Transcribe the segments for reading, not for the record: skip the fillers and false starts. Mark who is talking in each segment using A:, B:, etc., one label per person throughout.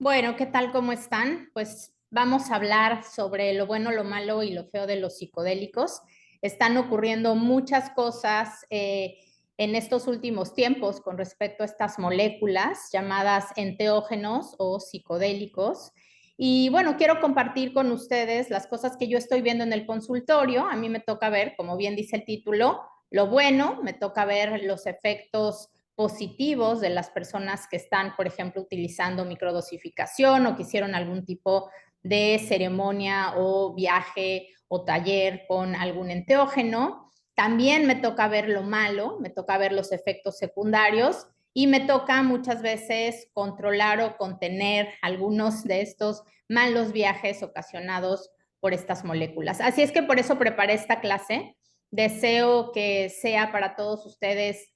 A: Bueno, ¿qué tal? ¿Cómo están? Pues vamos a hablar sobre lo bueno, lo malo y lo feo de los psicodélicos. Están ocurriendo muchas cosas en estos últimos tiempos con respecto a estas moléculas llamadas enteógenos o psicodélicos. Y bueno, quiero compartir con ustedes las cosas que yo estoy viendo en el consultorio. A mí me toca ver, como bien dice el título, lo bueno, me toca ver los efectos positivos de las personas que están, por ejemplo, utilizando microdosificación o que hicieron algún tipo de ceremonia o viaje o taller con algún enteógeno. También me toca ver lo malo, me toca ver los efectos secundarios y me toca muchas veces controlar o contener algunos de estos malos viajes ocasionados por estas moléculas. Así es que por eso preparé esta clase. Deseo que sea para todos ustedes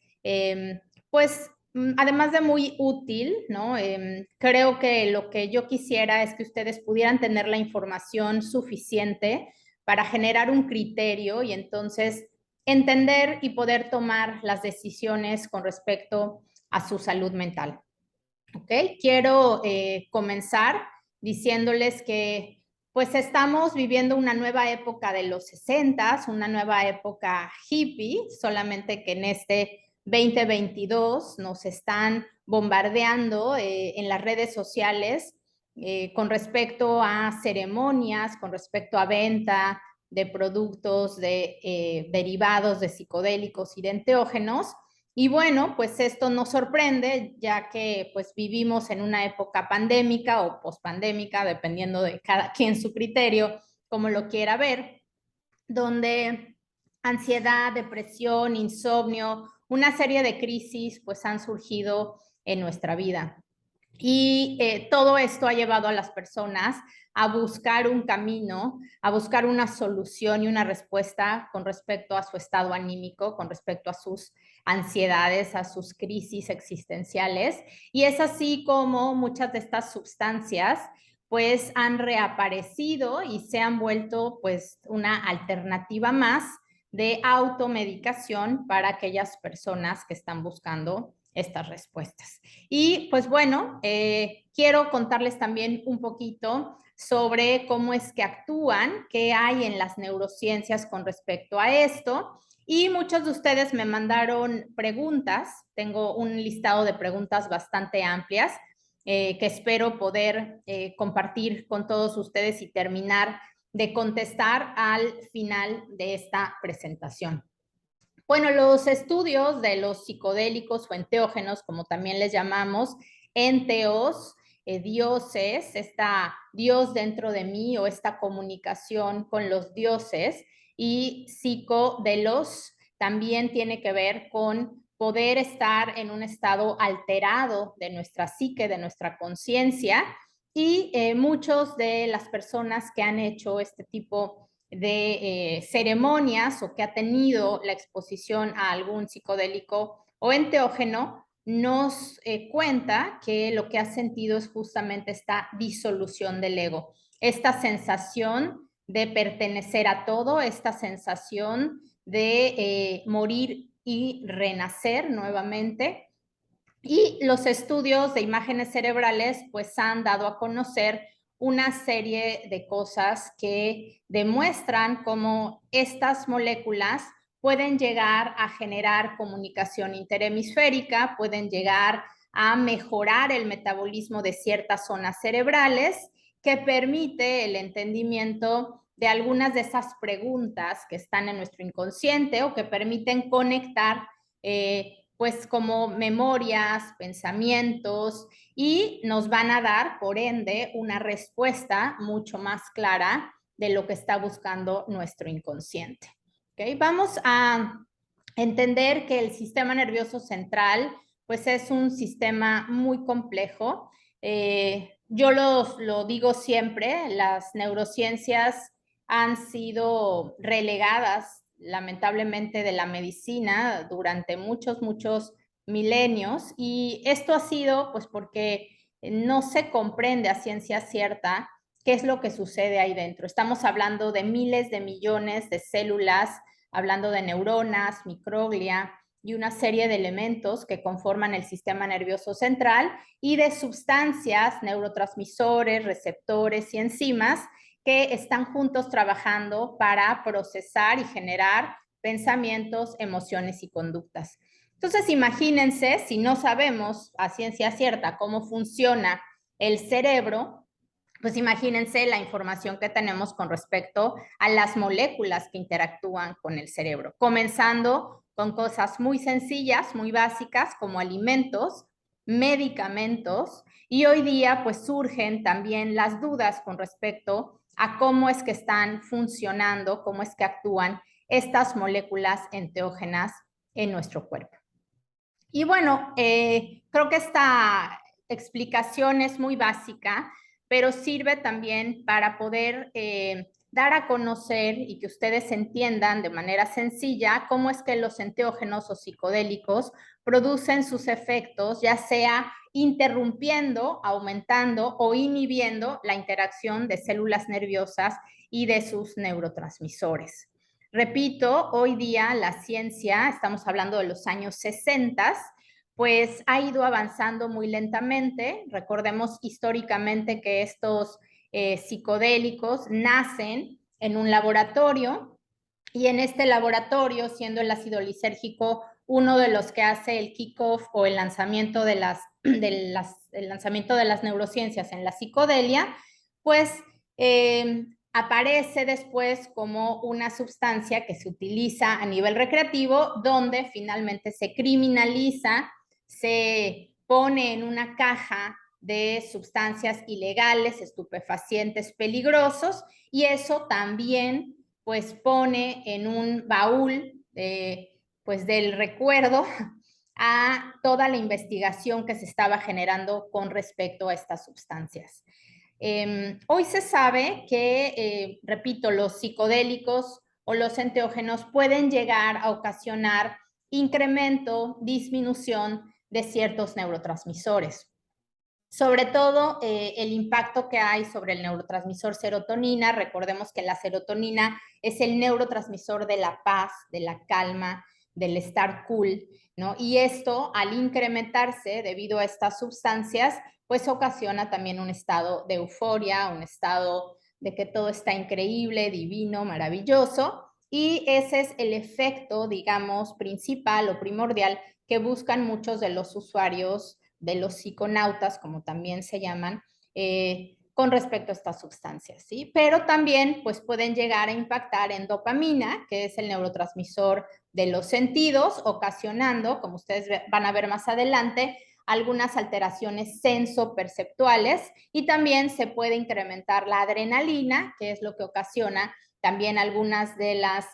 A: pues además de muy útil, ¿no? Creo que lo que yo quisiera es que ustedes pudieran tener la información suficiente para generar un criterio y entonces entender y poder tomar las decisiones con respecto a su salud mental. ¿Ok? Quiero comenzar diciéndoles que pues estamos viviendo una nueva época de los 60, una nueva época hippie, solamente que en este 2022 nos están bombardeando en las redes sociales con respecto a ceremonias, con respecto a venta de productos derivados de psicodélicos y de enteógenos. Y bueno, pues esto nos sorprende, ya que pues vivimos en una época pandémica o pospandémica, dependiendo de cada quien su criterio, como lo quiera ver, donde ansiedad, depresión, insomnio, una serie de crisis pues han surgido en nuestra vida. Y todo esto ha llevado a las personas a buscar un camino, a buscar una solución y una respuesta con respecto a su estado anímico, con respecto a sus ansiedades, a sus crisis existenciales. Y es así como muchas de estas sustancias pues han reaparecido y se han vuelto pues una alternativa más de automedicación para aquellas personas que están buscando estas respuestas. Y pues bueno, quiero contarles también un poquito sobre cómo es que actúan, qué hay en las neurociencias con respecto a esto. Y muchos de ustedes me mandaron preguntas, tengo un listado de preguntas bastante amplias que espero poder compartir con todos ustedes y terminar de contestar al final de esta presentación. Bueno, los estudios de los psicodélicos o enteógenos, como también les llamamos, enteos, dioses, esta Dios dentro de mí o esta comunicación con los dioses, y psicodelos también tiene que ver con poder estar en un estado alterado de nuestra psique, de nuestra conciencia, y muchos de las personas que han hecho este tipo de ceremonias o que ha tenido la exposición a algún psicodélico o enteógeno, nos cuenta que lo que ha sentido es justamente esta disolución del ego, esta sensación de pertenecer a todo, esta sensación de morir y renacer nuevamente. Y los estudios de imágenes cerebrales pues han dado a conocer una serie de cosas que demuestran cómo estas moléculas pueden llegar a generar comunicación interhemisférica, pueden llegar a mejorar el metabolismo de ciertas zonas cerebrales que permite el entendimiento de algunas de esas preguntas que están en nuestro inconsciente o que permiten conectar pues como memorias, pensamientos, y nos van a dar, por ende, una respuesta mucho más clara de lo que está buscando nuestro inconsciente. ¿Okay? Vamos a entender que el sistema nervioso central, pues es un sistema muy complejo. Yo lo digo siempre, las neurociencias han sido relegadas lamentablemente de la medicina durante muchos milenios, y esto ha sido pues porque no se comprende a ciencia cierta qué es lo que sucede ahí dentro. Estamos hablando de miles de millones de células, hablando de neuronas, microglia, y una serie de elementos que conforman el sistema nervioso central y de sustancias, neurotransmisores, receptores y enzimas que están juntos trabajando para procesar y generar pensamientos, emociones y conductas. Entonces, imagínense, si no sabemos a ciencia cierta cómo funciona el cerebro, pues imagínense la información que tenemos con respecto a las moléculas que interactúan con el cerebro, comenzando con cosas muy sencillas, muy básicas, como alimentos, medicamentos, y hoy día pues surgen también las dudas con respecto a cómo es que están funcionando, cómo es que actúan estas moléculas enteógenas en nuestro cuerpo. Y bueno, creo que esta explicación es muy básica, pero sirve también para poder dar a conocer y que ustedes entiendan de manera sencilla cómo es que los enteógenos o psicodélicos producen sus efectos, ya sea interrumpiendo, aumentando o inhibiendo la interacción de células nerviosas y de sus neurotransmisores. Repito, hoy día la ciencia, estamos hablando de los años 60, pues ha ido avanzando muy lentamente. Recordemos históricamente que estos psicodélicos nacen en un laboratorio y en este laboratorio, siendo el ácido lisérgico uno de los que hace el kickoff o el lanzamiento de el lanzamiento de las neurociencias en la psicodelia, pues aparece después como una sustancia que se utiliza a nivel recreativo, donde finalmente se criminaliza, se pone en una caja de sustancias ilegales, estupefacientes, peligrosos, y eso también pues pone en un baúl pues del recuerdo a toda la investigación que se estaba generando con respecto a estas sustancias. Hoy se sabe que, repito, los psicodélicos o los enteógenos pueden llegar a ocasionar incremento, disminución de ciertos neurotransmisores. Sobre todo el impacto que hay sobre el neurotransmisor serotonina. Recordemos que la serotonina es el neurotransmisor de la paz, de la calma, del estar cool, ¿no? Y esto, al incrementarse debido a estas sustancias, pues ocasiona también un estado de euforia, un estado de que todo está increíble, divino, maravilloso. Y ese es el efecto, digamos, principal o primordial que buscan muchos de los usuarios, de los psiconautas, como también se llaman, con respecto a estas sustancias, ¿sí? Pero también, pues, pueden llegar a impactar en dopamina, que es el neurotransmisor de los sentidos, ocasionando, como ustedes van a ver más adelante, algunas alteraciones sensoperceptuales, y también se puede incrementar la adrenalina, que es lo que ocasiona también algunas de las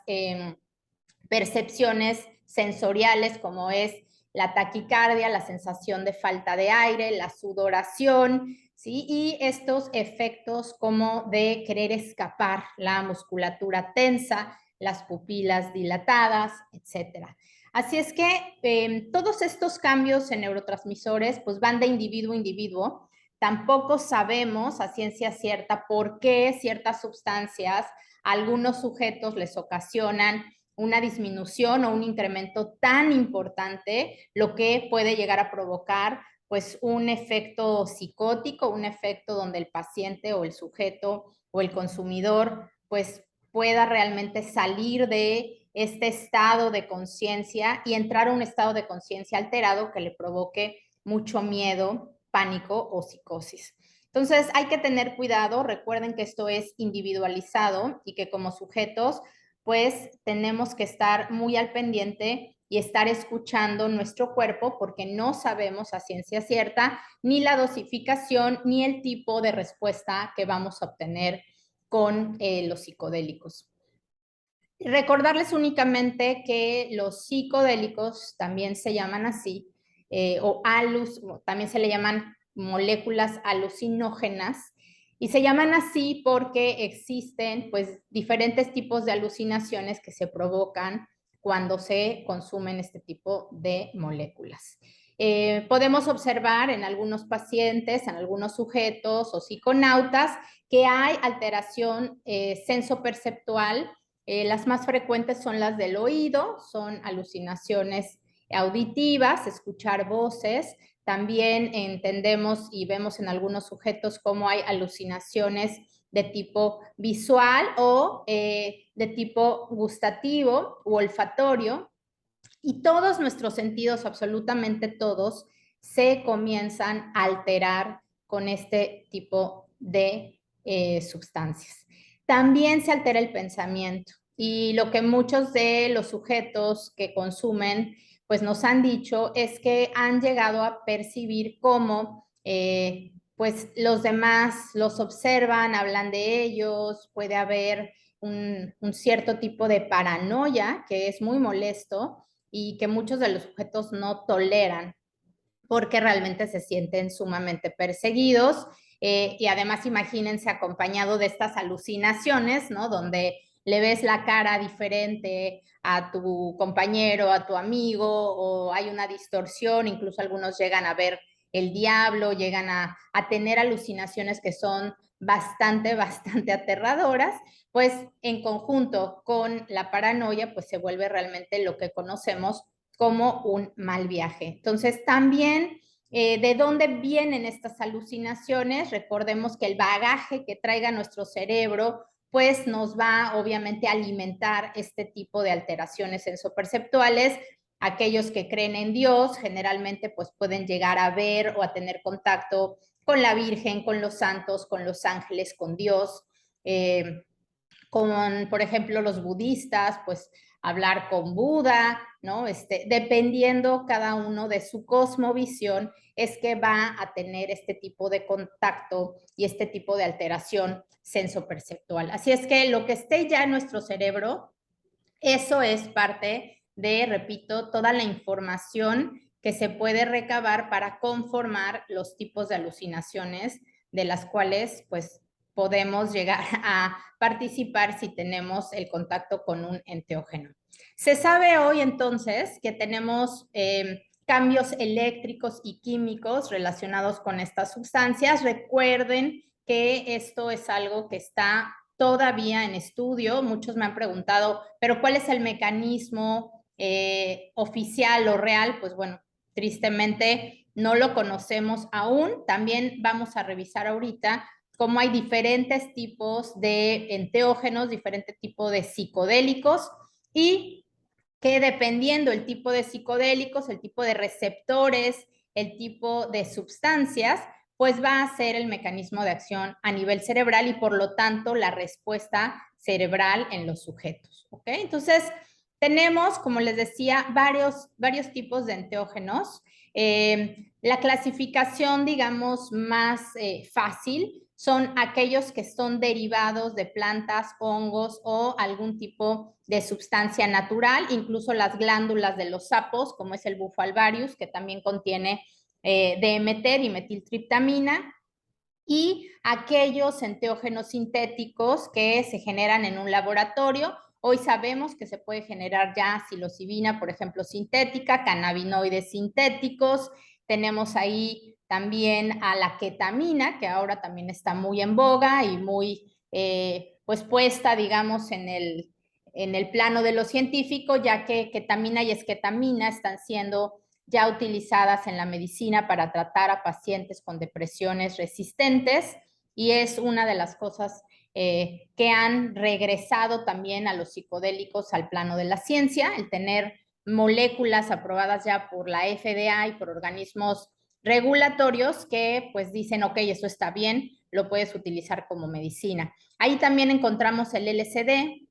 A: percepciones sensoriales, como es la taquicardia, la sensación de falta de aire, la sudoración, ¿sí? Y estos efectos como de querer escapar, la musculatura tensa, las pupilas dilatadas, etcétera. Así es que todos estos cambios en neurotransmisores pues van de individuo a individuo. Tampoco sabemos a ciencia cierta por qué ciertas sustancias a algunos sujetos les ocasionan una disminución o un incremento tan importante, lo que puede llegar a provocar pues un efecto psicótico, un efecto donde el paciente o el sujeto o el consumidor pues pueda realmente salir de este estado de conciencia y entrar a un estado de conciencia alterado que le provoque mucho miedo, pánico o psicosis. Entonces hay que tener cuidado, recuerden que esto es individualizado y que como sujetos pues tenemos que estar muy al pendiente y estar escuchando nuestro cuerpo porque no sabemos a ciencia cierta ni la dosificación ni el tipo de respuesta que vamos a obtener con los psicodélicos. Recordarles únicamente que los psicodélicos también se llaman así, o también se le llaman moléculas alucinógenas, y se llaman así porque existen pues diferentes tipos de alucinaciones que se provocan cuando se consumen este tipo de moléculas. Podemos observar en algunos pacientes, en algunos sujetos o psiconautas que hay alteración sensoperceptual. Las más frecuentes son las del oído, son alucinaciones auditivas, escuchar voces. También entendemos y vemos en algunos sujetos cómo hay alucinaciones de tipo visual o de tipo gustativo u olfatorio. Y todos nuestros sentidos, absolutamente todos, se comienzan a alterar con este tipo de sustancias. También se altera el pensamiento y lo que muchos de los sujetos que consumen pues nos han dicho es que han llegado a percibir cómo pues los demás los observan, hablan de ellos, puede haber un cierto tipo de paranoia que es muy molesto y que muchos de los sujetos no toleran porque realmente se sienten sumamente perseguidos. Y además imagínense acompañado de estas alucinaciones, ¿no? Donde le ves la cara diferente a tu compañero, a tu amigo, o hay una distorsión, incluso algunos llegan a ver el diablo, llegan a tener alucinaciones que son bastante aterradoras, pues en conjunto con la paranoia, pues se vuelve realmente lo que conocemos como un mal viaje. Entonces, también, ¿de dónde vienen estas alucinaciones? Recordemos que el bagaje que traiga nuestro cerebro, pues nos va obviamente a alimentar este tipo de alteraciones sensoperceptuales. Aquellos que creen en Dios generalmente pues pueden llegar a ver o a tener contacto con la Virgen, con los santos, con los ángeles, con Dios. Con, por ejemplo, los budistas, pues hablar con Buda, ¿no? Dependiendo cada uno de su cosmovisión, es que va a tener este tipo de contacto y este tipo de alteración sensoperceptual. Así es que lo que esté ya en nuestro cerebro, eso es parte de, repito, toda la información que se puede recabar para conformar los tipos de alucinaciones de las cuales, pues, podemos llegar a participar si tenemos el contacto con un enteógeno. Se sabe hoy entonces que tenemos cambios eléctricos y químicos relacionados con estas sustancias. Recuerden que esto es algo que está todavía en estudio. Muchos me han preguntado, pero ¿cuál es el mecanismo oficial o real? Pues bueno, tristemente no lo conocemos aún. También vamos a revisar ahorita cómo hay diferentes tipos de enteógenos, diferentes tipos de psicodélicos y que dependiendo el tipo de psicodélicos, el tipo de receptores, el tipo de sustancias, pues va a ser el mecanismo de acción a nivel cerebral y por lo tanto la respuesta cerebral en los sujetos. ¿Ok? Entonces, tenemos, como les decía, varios tipos de enteógenos. La clasificación, digamos, más fácil son aquellos que son derivados de plantas, hongos o algún tipo de sustancia natural, incluso las glándulas de los sapos, como es el bufo-alvarius, que también contiene DMT, dimetiltriptamina, y aquellos enteógenos sintéticos que se generan en un laboratorio. Hoy sabemos que se puede generar ya psilocibina, por ejemplo, sintética, cannabinoides sintéticos. Tenemos ahí también a la ketamina, que ahora también está muy en boga y muy pues puesta, digamos, en el plano de lo científico, ya que ketamina y esketamina están siendo ya utilizadas en la medicina para tratar a pacientes con depresiones resistentes y es una de las cosas que han regresado también a los psicodélicos al plano de la ciencia, el tener moléculas aprobadas ya por la FDA y por organismos regulatorios que pues dicen, ok, eso está bien, lo puedes utilizar como medicina. Ahí también encontramos el LSD,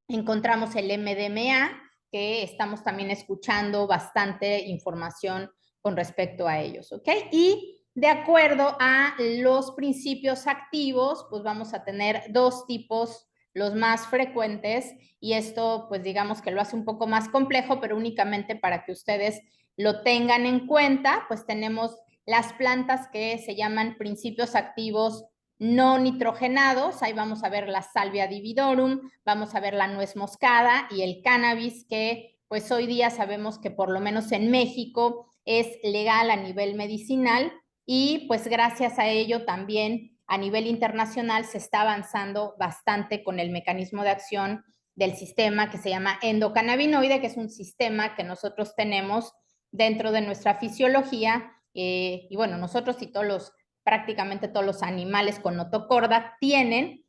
A: encontramos el MDMA, que estamos también escuchando bastante información con respecto a ellos, ¿ok? Y de acuerdo a los principios activos, pues vamos a tener dos tipos, los más frecuentes, y esto pues digamos que lo hace un poco más complejo, pero únicamente para que ustedes lo tengan en cuenta, pues tenemos las plantas que se llaman principios activos no nitrogenados, ahí vamos a ver la salvia dividorum, vamos a ver la nuez moscada y el cannabis, que pues hoy día sabemos que por lo menos en México es legal a nivel medicinal y pues gracias a ello también a nivel internacional se está avanzando bastante con el mecanismo de acción del sistema que se llama endocannabinoide, que es un sistema que nosotros tenemos dentro de nuestra fisiología, y bueno, nosotros y prácticamente todos los animales con notocorda tienen,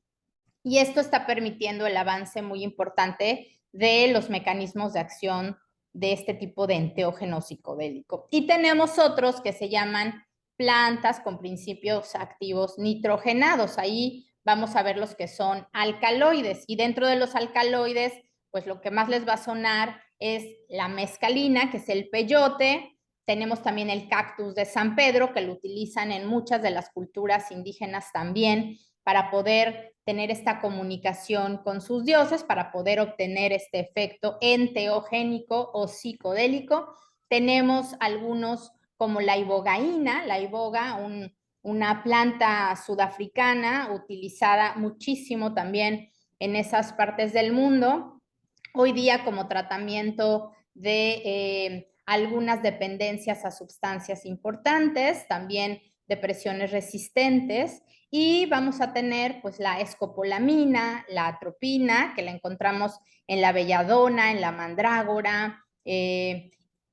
A: y esto está permitiendo el avance muy importante de los mecanismos de acción de este tipo de enteógeno psicodélico. Y tenemos otros que se llaman plantas con principios activos nitrogenados. Ahí vamos a ver los que son alcaloides. Y dentro de los alcaloides, pues lo que más les va a sonar es la mescalina, que es el peyote. Tenemos también el cactus de San Pedro, que lo utilizan en muchas de las culturas indígenas también para poder tener esta comunicación con sus dioses, para poder obtener este efecto enteogénico o psicodélico. Tenemos algunos como la ibogaína, una planta sudafricana utilizada muchísimo también en esas partes del mundo, hoy día como tratamiento de algunas dependencias a sustancias importantes, también depresiones resistentes, y vamos a tener pues la escopolamina, la atropina, que la encontramos en la belladona, en la mandrágora,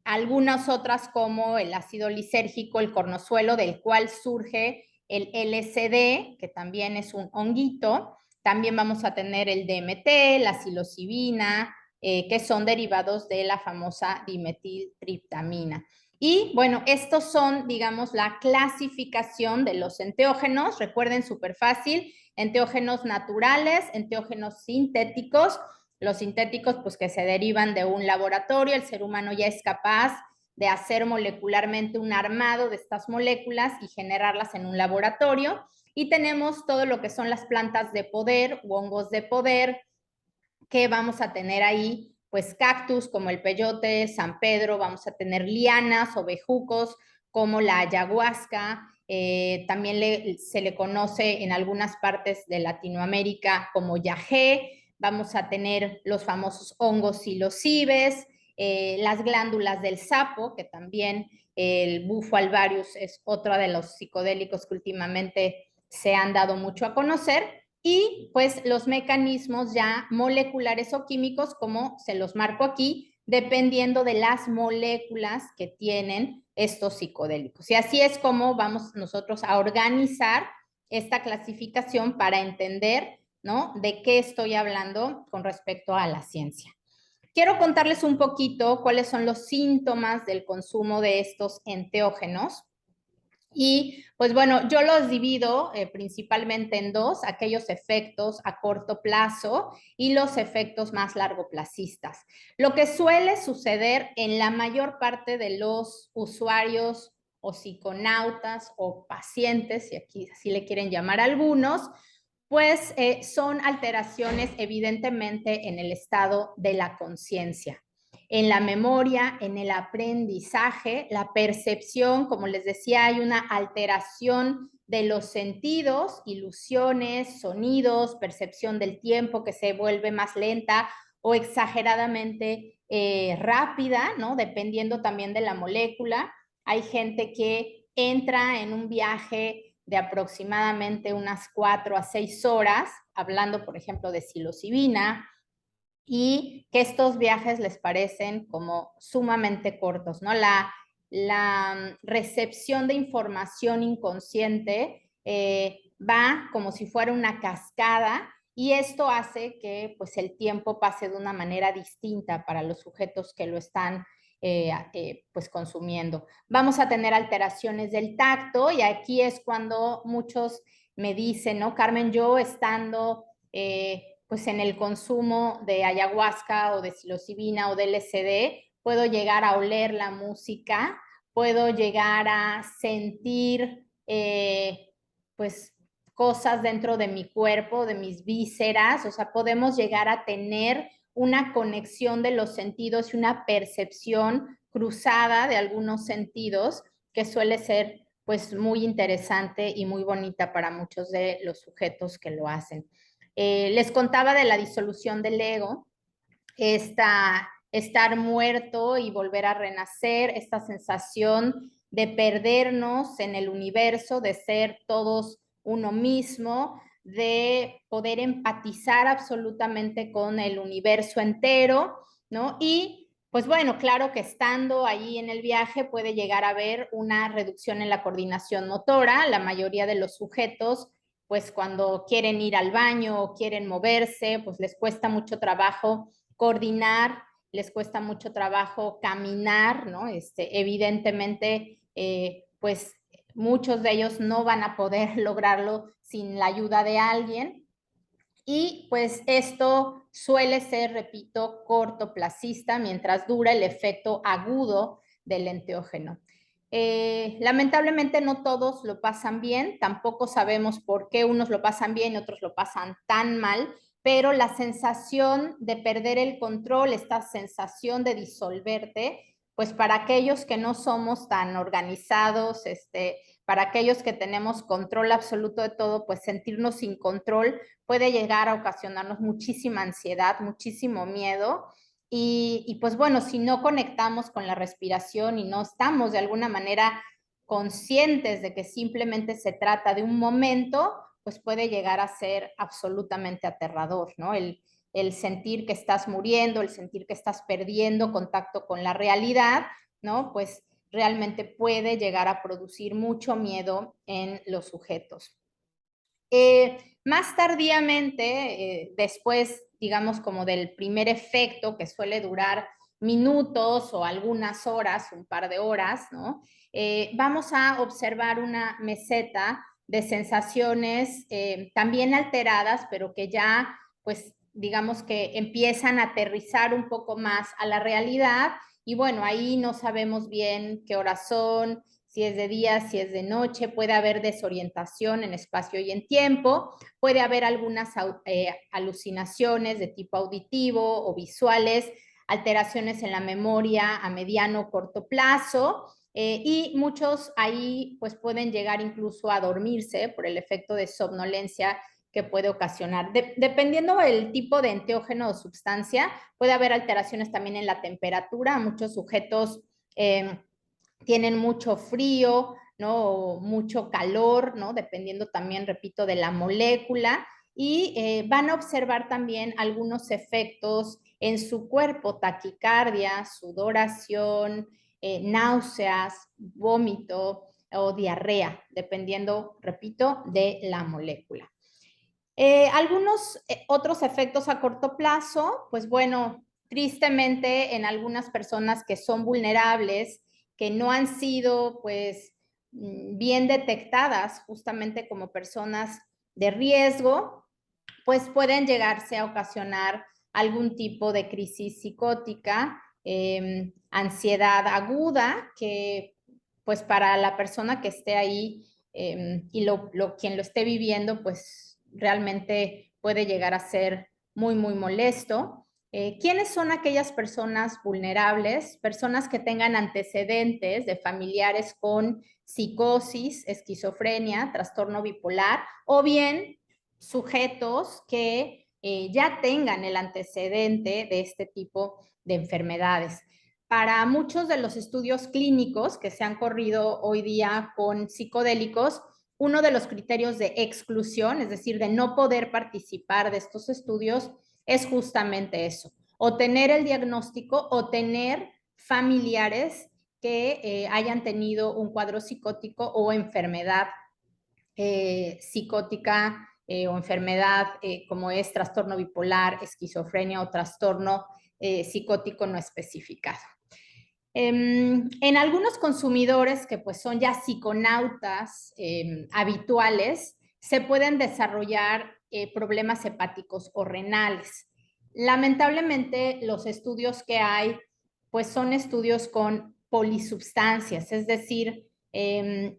A: algunas otras como el ácido lisérgico, el cornozuelo, del cual surge el LSD, que también es un honguito. También vamos a tener el DMT, la psilocibina, que son derivados de la famosa dimetiltriptamina. Y bueno, estos son, digamos, la clasificación de los enteógenos. Recuerden, súper fácil, enteógenos naturales, enteógenos sintéticos. Los sintéticos, pues que se derivan de un laboratorio. El ser humano ya es capaz de hacer molecularmente un armado de estas moléculas y generarlas en un laboratorio. Y tenemos todo lo que son las plantas de poder u hongos de poder, que vamos a tener ahí, pues cactus como el peyote, San Pedro, vamos a tener lianas o bejucos como la ayahuasca, también se le conoce en algunas partes de Latinoamérica como yagé, vamos a tener los famosos hongos psilocibes, las glándulas del sapo, que también el bufo alvarius es otro de los psicodélicos que últimamente se han dado mucho a conocer, y pues los mecanismos ya moleculares o químicos, como se los marco aquí, dependiendo de las moléculas que tienen estos psicodélicos. Y así es como vamos nosotros a organizar esta clasificación para entender, ¿no?, de qué estoy hablando con respecto a la ciencia. Quiero contarles un poquito cuáles son los síntomas del consumo de estos enteógenos. Y pues bueno, yo los divido principalmente en dos: aquellos efectos a corto plazo y los efectos más largoplacistas. Lo que suele suceder en la mayor parte de los usuarios o psiconautas o pacientes, si aquí así le quieren llamar algunos, pues son alteraciones evidentemente en el estado de la conciencia, en la memoria, en el aprendizaje, la percepción. Como les decía, hay una alteración de los sentidos, ilusiones, sonidos, percepción del tiempo que se vuelve más lenta o exageradamente rápida, ¿no?, dependiendo también de la molécula. Hay gente que entra en un viaje de aproximadamente unas 4 a 6 horas, hablando, por ejemplo, de psilocibina, y que estos viajes les parecen como sumamente cortos, ¿no? La recepción de información inconsciente va como si fuera una cascada, y esto hace que pues el tiempo pase de una manera distinta para los sujetos que lo están pues consumiendo. Vamos a tener alteraciones del tacto, y aquí es cuando muchos me dicen, ¿no?, Carmen, yo estando pues en el consumo de ayahuasca o de psilocibina o de LSD, puedo llegar a oler la música, puedo llegar a sentir pues cosas dentro de mi cuerpo, de mis vísceras. O sea, podemos llegar a tener una conexión de los sentidos y una percepción cruzada de algunos sentidos, que suele ser pues muy interesante y muy bonita para muchos de los sujetos que lo hacen. Les contaba de la disolución del ego, estar muerto y volver a renacer, esta sensación de perdernos en el universo, de ser todos uno mismo, de poder empatizar absolutamente con el universo entero, ¿no? Y Pues bueno, claro que estando ahí en el viaje puede llegar a haber una reducción en la coordinación motora. La mayoría de los sujetos, pues cuando quieren ir al baño o quieren moverse, pues les cuesta mucho trabajo coordinar, les cuesta mucho trabajo caminar, ¿no? Evidentemente, pues muchos de ellos no van a poder lograrlo sin la ayuda de alguien. Y pues esto suele ser, repito, cortoplacista mientras dura el efecto agudo del enteógeno. Lamentablemente no todos lo pasan bien, tampoco sabemos por qué unos lo pasan bien y otros lo pasan tan mal, pero la sensación de perder el control, esta sensación de disolverte, pues para aquellos que no somos tan organizados, para aquellos que tenemos control absoluto de todo, pues sentirnos sin control puede llegar a ocasionarnos muchísima ansiedad, muchísimo miedo. Pues bueno, si no conectamos con la respiración y no estamos de alguna manera conscientes de que simplemente se trata de un momento, pues puede llegar a ser absolutamente aterrador, ¿no? El sentir que estás muriendo, el sentir que estás perdiendo contacto con la realidad, ¿no? Pues realmente puede llegar a producir mucho miedo en los sujetos. Más tardíamente, después, digamos, como del primer efecto, que suele durar minutos o algunas horas, un par de horas, ¿no? Vamos a observar una meseta de sensaciones también alteradas, pero que ya, pues, digamos que empiezan a aterrizar un poco más a la realidad. Y bueno, ahí no sabemos bien qué horas son, si es de día, si es de noche, puede haber desorientación en espacio y en tiempo, puede haber algunas alucinaciones de tipo auditivo o visuales, alteraciones en la memoria a mediano o corto plazo, y muchos ahí pues pueden llegar incluso a dormirse por el efecto de somnolencia que puede ocasionar. Dependiendo del tipo de enteógeno o sustancia, puede haber alteraciones también en la temperatura. Muchos sujetos tienen mucho frío, ¿no? O mucho calor, ¿no? Dependiendo también, repito, de la molécula. Y van a observar también algunos efectos en su cuerpo, taquicardia, sudoración, náuseas, vómito o diarrea, dependiendo, repito, de la molécula. Algunos otros efectos a corto plazo, pues bueno, tristemente en algunas personas que son vulnerables, que no han sido pues bien detectadas justamente como personas de riesgo, pues pueden llegarse a ocasionar algún tipo de crisis psicótica, ansiedad aguda, que pues para la persona que esté ahí y quien lo esté viviendo, pues realmente puede llegar a ser muy, muy molesto. ¿Quiénes son aquellas personas vulnerables? Personas que tengan antecedentes de familiares con psicosis, esquizofrenia, trastorno bipolar, o bien sujetos que ya tengan el antecedente de este tipo de enfermedades. Para muchos de los estudios clínicos que se han corrido hoy día con psicodélicos, uno de los criterios de exclusión, es decir, de no poder participar de estos estudios, es justamente eso, o tener el diagnóstico o tener familiares que hayan tenido un cuadro psicótico o enfermedad psicótica o enfermedad como es trastorno bipolar, esquizofrenia o trastorno psicótico no especificado. En algunos consumidores que pues son ya psiconautas habituales, se pueden desarrollar problemas hepáticos o renales. Lamentablemente, los estudios que hay pues son estudios con polisubstancias, es decir,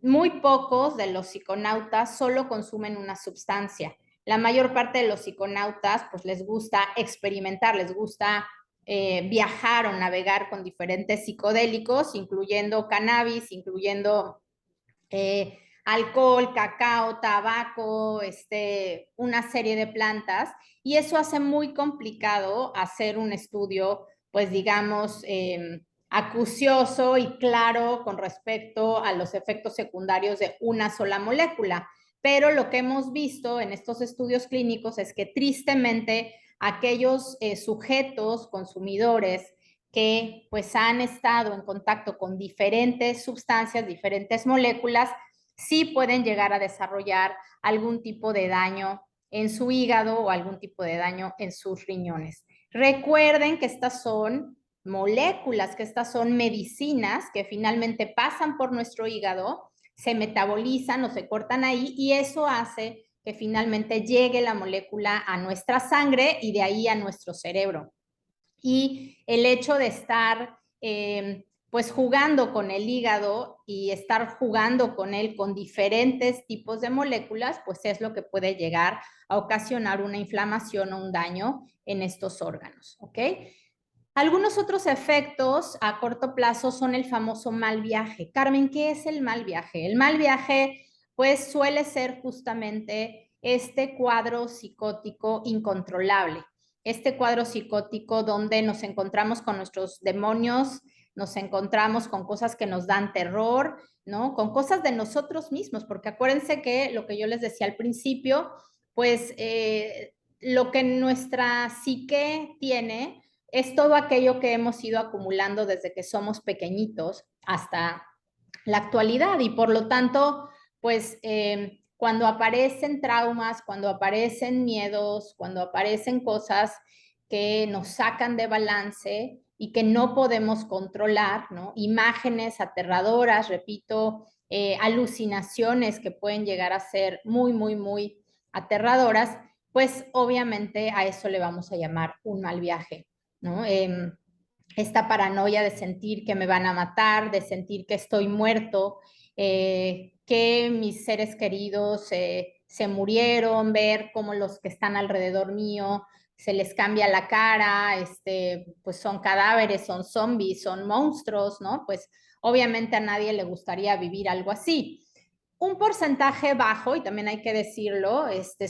A: muy pocos de los psiconautas solo consumen una sustancia. La mayor parte de los psiconautas pues les gusta experimentar, les gusta viajar o navegar con diferentes psicodélicos, incluyendo cannabis, incluyendo alcohol, cacao, tabaco, una serie de plantas, y eso hace muy complicado hacer un estudio, pues digamos, acucioso y claro con respecto a los efectos secundarios de una sola molécula. Pero lo que hemos visto en estos estudios clínicos es que tristemente aquellos sujetos consumidores que pues han estado en contacto con diferentes sustancias, diferentes moléculas, sí pueden llegar a desarrollar algún tipo de daño en su hígado o algún tipo de daño en sus riñones. Recuerden que estas son moléculas, que estas son medicinas que finalmente pasan por nuestro hígado, se metabolizan o se cortan ahí y eso hace que finalmente llegue la molécula a nuestra sangre y de ahí a nuestro cerebro. Y el hecho de estar pues jugando con el hígado y estar jugando con él con diferentes tipos de moléculas, pues es lo que puede llegar a ocasionar una inflamación o un daño en estos órganos, ¿ok? Algunos otros efectos a corto plazo son el famoso mal viaje. Carmen, ¿qué es el mal viaje? El mal viaje, pues, suele ser justamente este cuadro psicótico incontrolable. Este cuadro psicótico donde nos encontramos con nuestros demonios, nos encontramos con cosas que nos dan terror, ¿no? Con cosas de nosotros mismos, porque acuérdense que lo que yo les decía al principio, pues lo que nuestra psique tiene es todo aquello que hemos ido acumulando desde que somos pequeñitos hasta la actualidad y por lo tanto, pues cuando aparecen traumas, cuando aparecen miedos, cuando aparecen cosas que nos sacan de balance y que no podemos controlar, ¿no? Imágenes aterradoras, repito, alucinaciones que pueden llegar a ser muy, muy, muy aterradoras, pues obviamente a eso le vamos a llamar un mal viaje, ¿no? Esta paranoia de sentir que me van a matar, de sentir que estoy muerto, que mis seres queridos se murieron, ver cómo los que están alrededor mío se les cambia la cara, pues son cadáveres, son zombies, son monstruos, ¿no? Pues obviamente a nadie le gustaría vivir algo así. Un porcentaje bajo, y también hay que decirlo,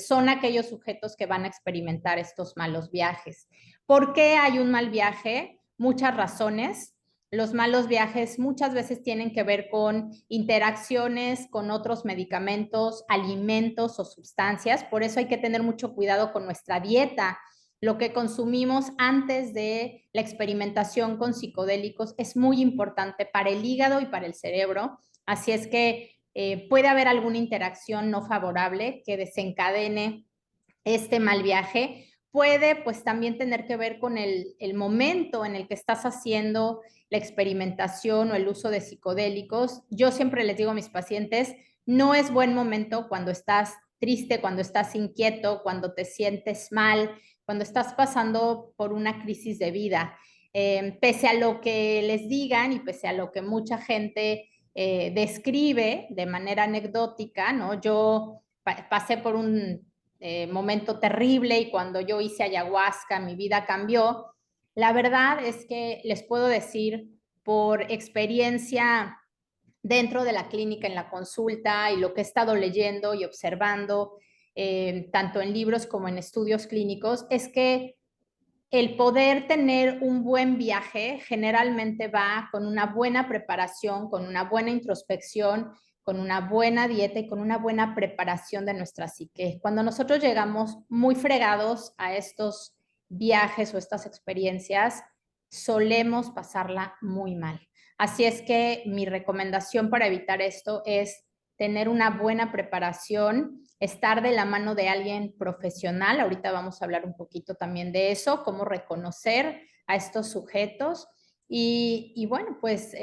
A: son aquellos sujetos que van a experimentar estos malos viajes. ¿Por qué hay un mal viaje? Muchas razones. Los malos viajes muchas veces tienen que ver con interacciones con otros medicamentos, alimentos o sustancias. Por eso hay que tener mucho cuidado con nuestra dieta. Lo que consumimos antes de la experimentación con psicodélicos es muy importante para el hígado y para el cerebro. Así es que puede haber alguna interacción no favorable que desencadene este mal viaje. Puede pues también tener que ver con el momento en el que estás haciendo la experimentación o el uso de psicodélicos. Yo siempre les digo a mis pacientes, no es buen momento cuando estás triste, cuando estás inquieto, cuando te sientes mal, cuando estás pasando por una crisis de vida. Pese a lo que les digan y pese a lo que mucha gente describe de manera anecdótica, ¿no? Yo pasé por un momento terrible y cuando yo hice ayahuasca mi vida cambió. La verdad es que les puedo decir por experiencia dentro de la clínica, en la consulta y lo que he estado leyendo y observando, tanto en libros como en estudios clínicos, es que el poder tener un buen viaje generalmente va con una buena preparación, con una buena introspección, con una buena dieta y con una buena preparación de nuestra psique. Cuando nosotros llegamos muy fregados a estos viajes o estas experiencias, solemos pasarla muy mal. Así es que mi recomendación para evitar esto es tener una buena preparación, estar de la mano de alguien profesional. Ahorita vamos a hablar un poquito también de eso, cómo reconocer a estos sujetos. Y bueno, pues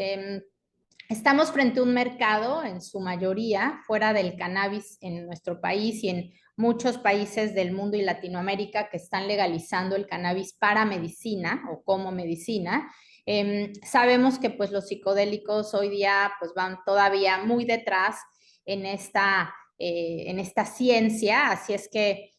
A: estamos frente a un mercado en su mayoría fuera del cannabis en nuestro país y en muchos países del mundo y Latinoamérica que están legalizando el cannabis para medicina o como medicina. Sabemos que pues los psicodélicos hoy día pues van todavía muy detrás en esta ciencia, así es que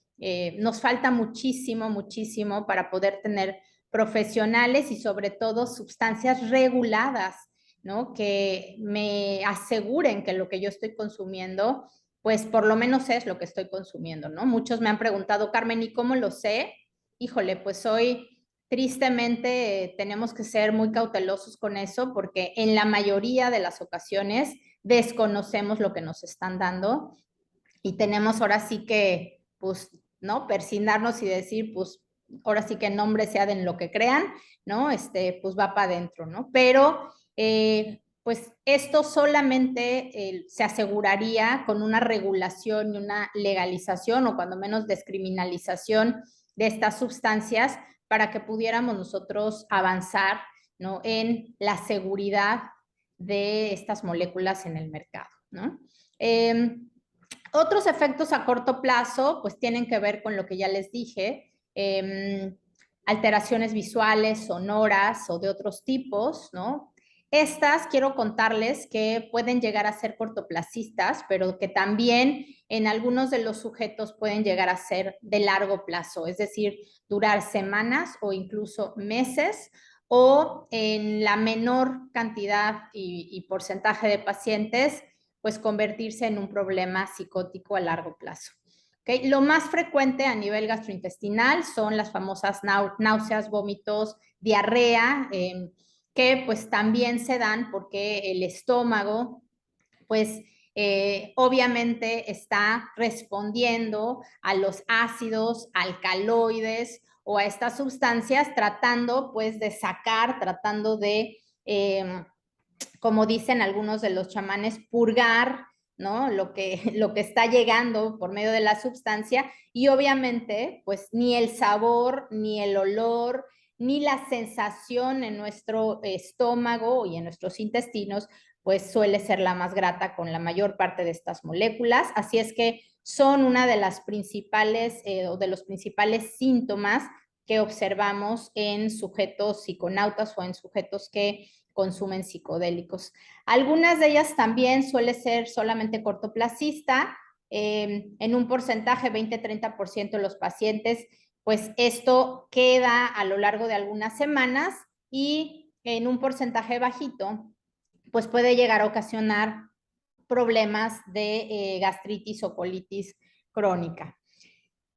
A: nos falta muchísimo, muchísimo para poder tener profesionales y sobre todo sustancias reguladas, ¿no? Que me aseguren que lo que yo estoy consumiendo, pues por lo menos es lo que estoy consumiendo, ¿no? Muchos me han preguntado, Carmen, ¿y cómo lo sé? Híjole, pues hoy tristemente tenemos que ser muy cautelosos con eso porque en la mayoría de las ocasiones desconocemos lo que nos están dando y tenemos ahora sí que, pues, ¿no? Persignarnos y decir, pues, ahora sí que en nombre sea de en lo que crean, ¿no? Pues va para adentro, ¿no? Pero pues esto solamente se aseguraría con una regulación y una legalización o cuando menos descriminalización de estas sustancias para que pudiéramos nosotros avanzar, ¿no? En la seguridad de estas moléculas en el mercado, ¿no? Otros efectos a corto plazo, pues tienen que ver con lo que ya les dije, alteraciones visuales, sonoras o de otros tipos, ¿no? Estas quiero contarles que pueden llegar a ser cortoplacistas, pero que también en algunos de los sujetos pueden llegar a ser de largo plazo, es decir, durar semanas o incluso meses, o en la menor cantidad y porcentaje de pacientes, pues convertirse en un problema psicótico a largo plazo. ¿Okay? Lo más frecuente a nivel gastrointestinal son las famosas náuseas, vómitos, diarrea, que pues también se dan porque el estómago, pues obviamente está respondiendo a los ácidos alcaloides o a estas sustancias tratando pues de sacar, tratando de como dicen algunos de los chamanes, purgar, ¿no? Lo que está llegando por medio de la sustancia y obviamente, pues ni el sabor, ni el olor, ni la sensación en nuestro estómago y en nuestros intestinos, pues suele ser la más grata con la mayor parte de estas moléculas. Así es que son una de las principales o de los principales síntomas que observamos en sujetos psiconautas o en sujetos que consumen psicodélicos. Algunas de ellas también suele ser solamente cortoplacista, en un porcentaje 20-30% de los pacientes, pues esto queda a lo largo de algunas semanas y en un porcentaje bajito, pues puede llegar a ocasionar problemas de gastritis o colitis crónica.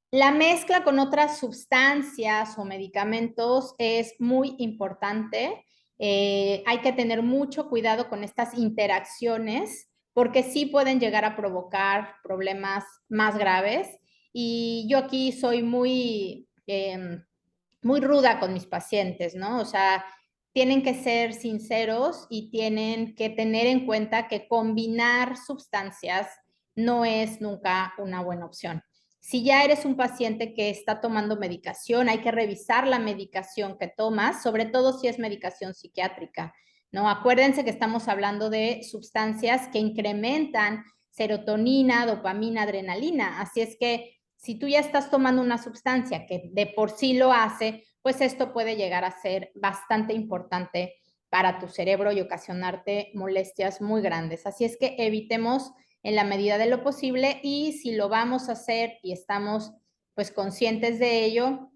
A: La mezcla con otras sustancias o medicamentos es muy importante. Hay que tener mucho cuidado con estas interacciones porque sí pueden llegar a provocar problemas más graves. Y yo aquí soy muy ruda con mis pacientes, ¿no? O sea, tienen que ser sinceros y tienen que tener en cuenta que combinar sustancias no es nunca una buena opción. Si ya eres un paciente que está tomando medicación, hay que revisar la medicación que tomas, sobre todo si es medicación psiquiátrica, ¿no? Acuérdense que estamos hablando de sustancias que incrementan serotonina, dopamina, adrenalina. Así es que si tú ya estás tomando una sustancia que de por sí lo hace, pues esto puede llegar a ser bastante importante para tu cerebro y ocasionarte molestias muy grandes. Así es que evitemos en la medida de lo posible y si lo vamos a hacer y estamos pues conscientes de ello,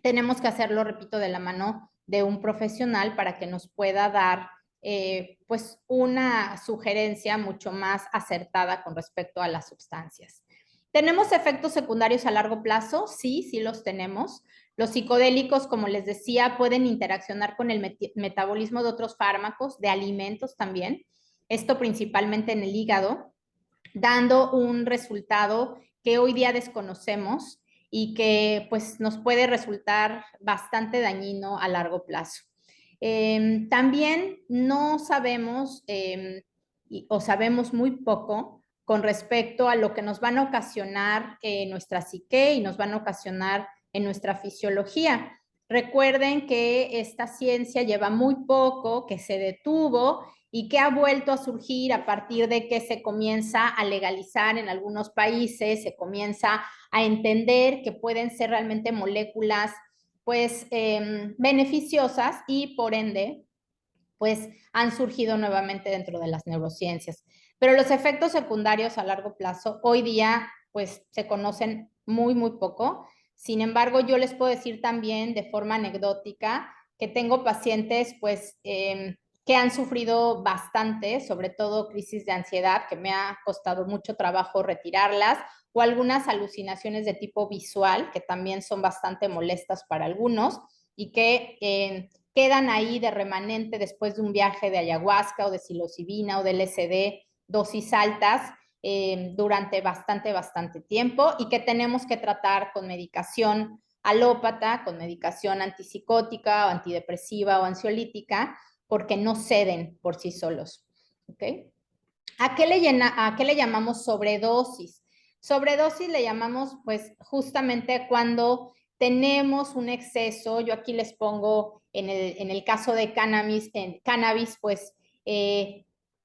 A: tenemos que hacerlo, repito, de la mano de un profesional para que nos pueda dar pues una sugerencia mucho más acertada con respecto a las sustancias. ¿Tenemos efectos secundarios a largo plazo? Sí, sí los tenemos. Los psicodélicos, como les decía, pueden interaccionar con el metabolismo de otros fármacos, de alimentos también. Esto principalmente en el hígado, dando un resultado que hoy día desconocemos y que pues nos puede resultar bastante dañino a largo plazo. También no sabemos o sabemos muy poco con respecto a lo que nos van a ocasionar en nuestra psique y nos van a ocasionar en nuestra fisiología. Recuerden que esta ciencia lleva muy poco, que se detuvo y que ha vuelto a surgir a partir de que se comienza a legalizar en algunos países, se comienza a entender que pueden ser realmente moléculas pues beneficiosas y por ende pues han surgido nuevamente dentro de las neurociencias. Pero los efectos secundarios a largo plazo hoy día pues se conocen muy poco. Sin embargo, yo les puedo decir también de forma anecdótica que tengo pacientes pues que han sufrido bastante, sobre todo crisis de ansiedad, que me ha costado mucho trabajo retirarlas, o algunas alucinaciones de tipo visual, que también son bastante molestas para algunos, y que quedan ahí de remanente después de un viaje de ayahuasca o de psilocibina o de LSD, dosis altas, durante bastante tiempo y que tenemos que tratar con medicación alópata con medicación antipsicótica o antidepresiva o ansiolítica porque no ceden por sí solos. ¿Ok? ¿A qué le llamamos sobredosis? Sobredosis le llamamos pues justamente cuando tenemos un exceso. Yo aquí les pongo en el caso de cannabis pues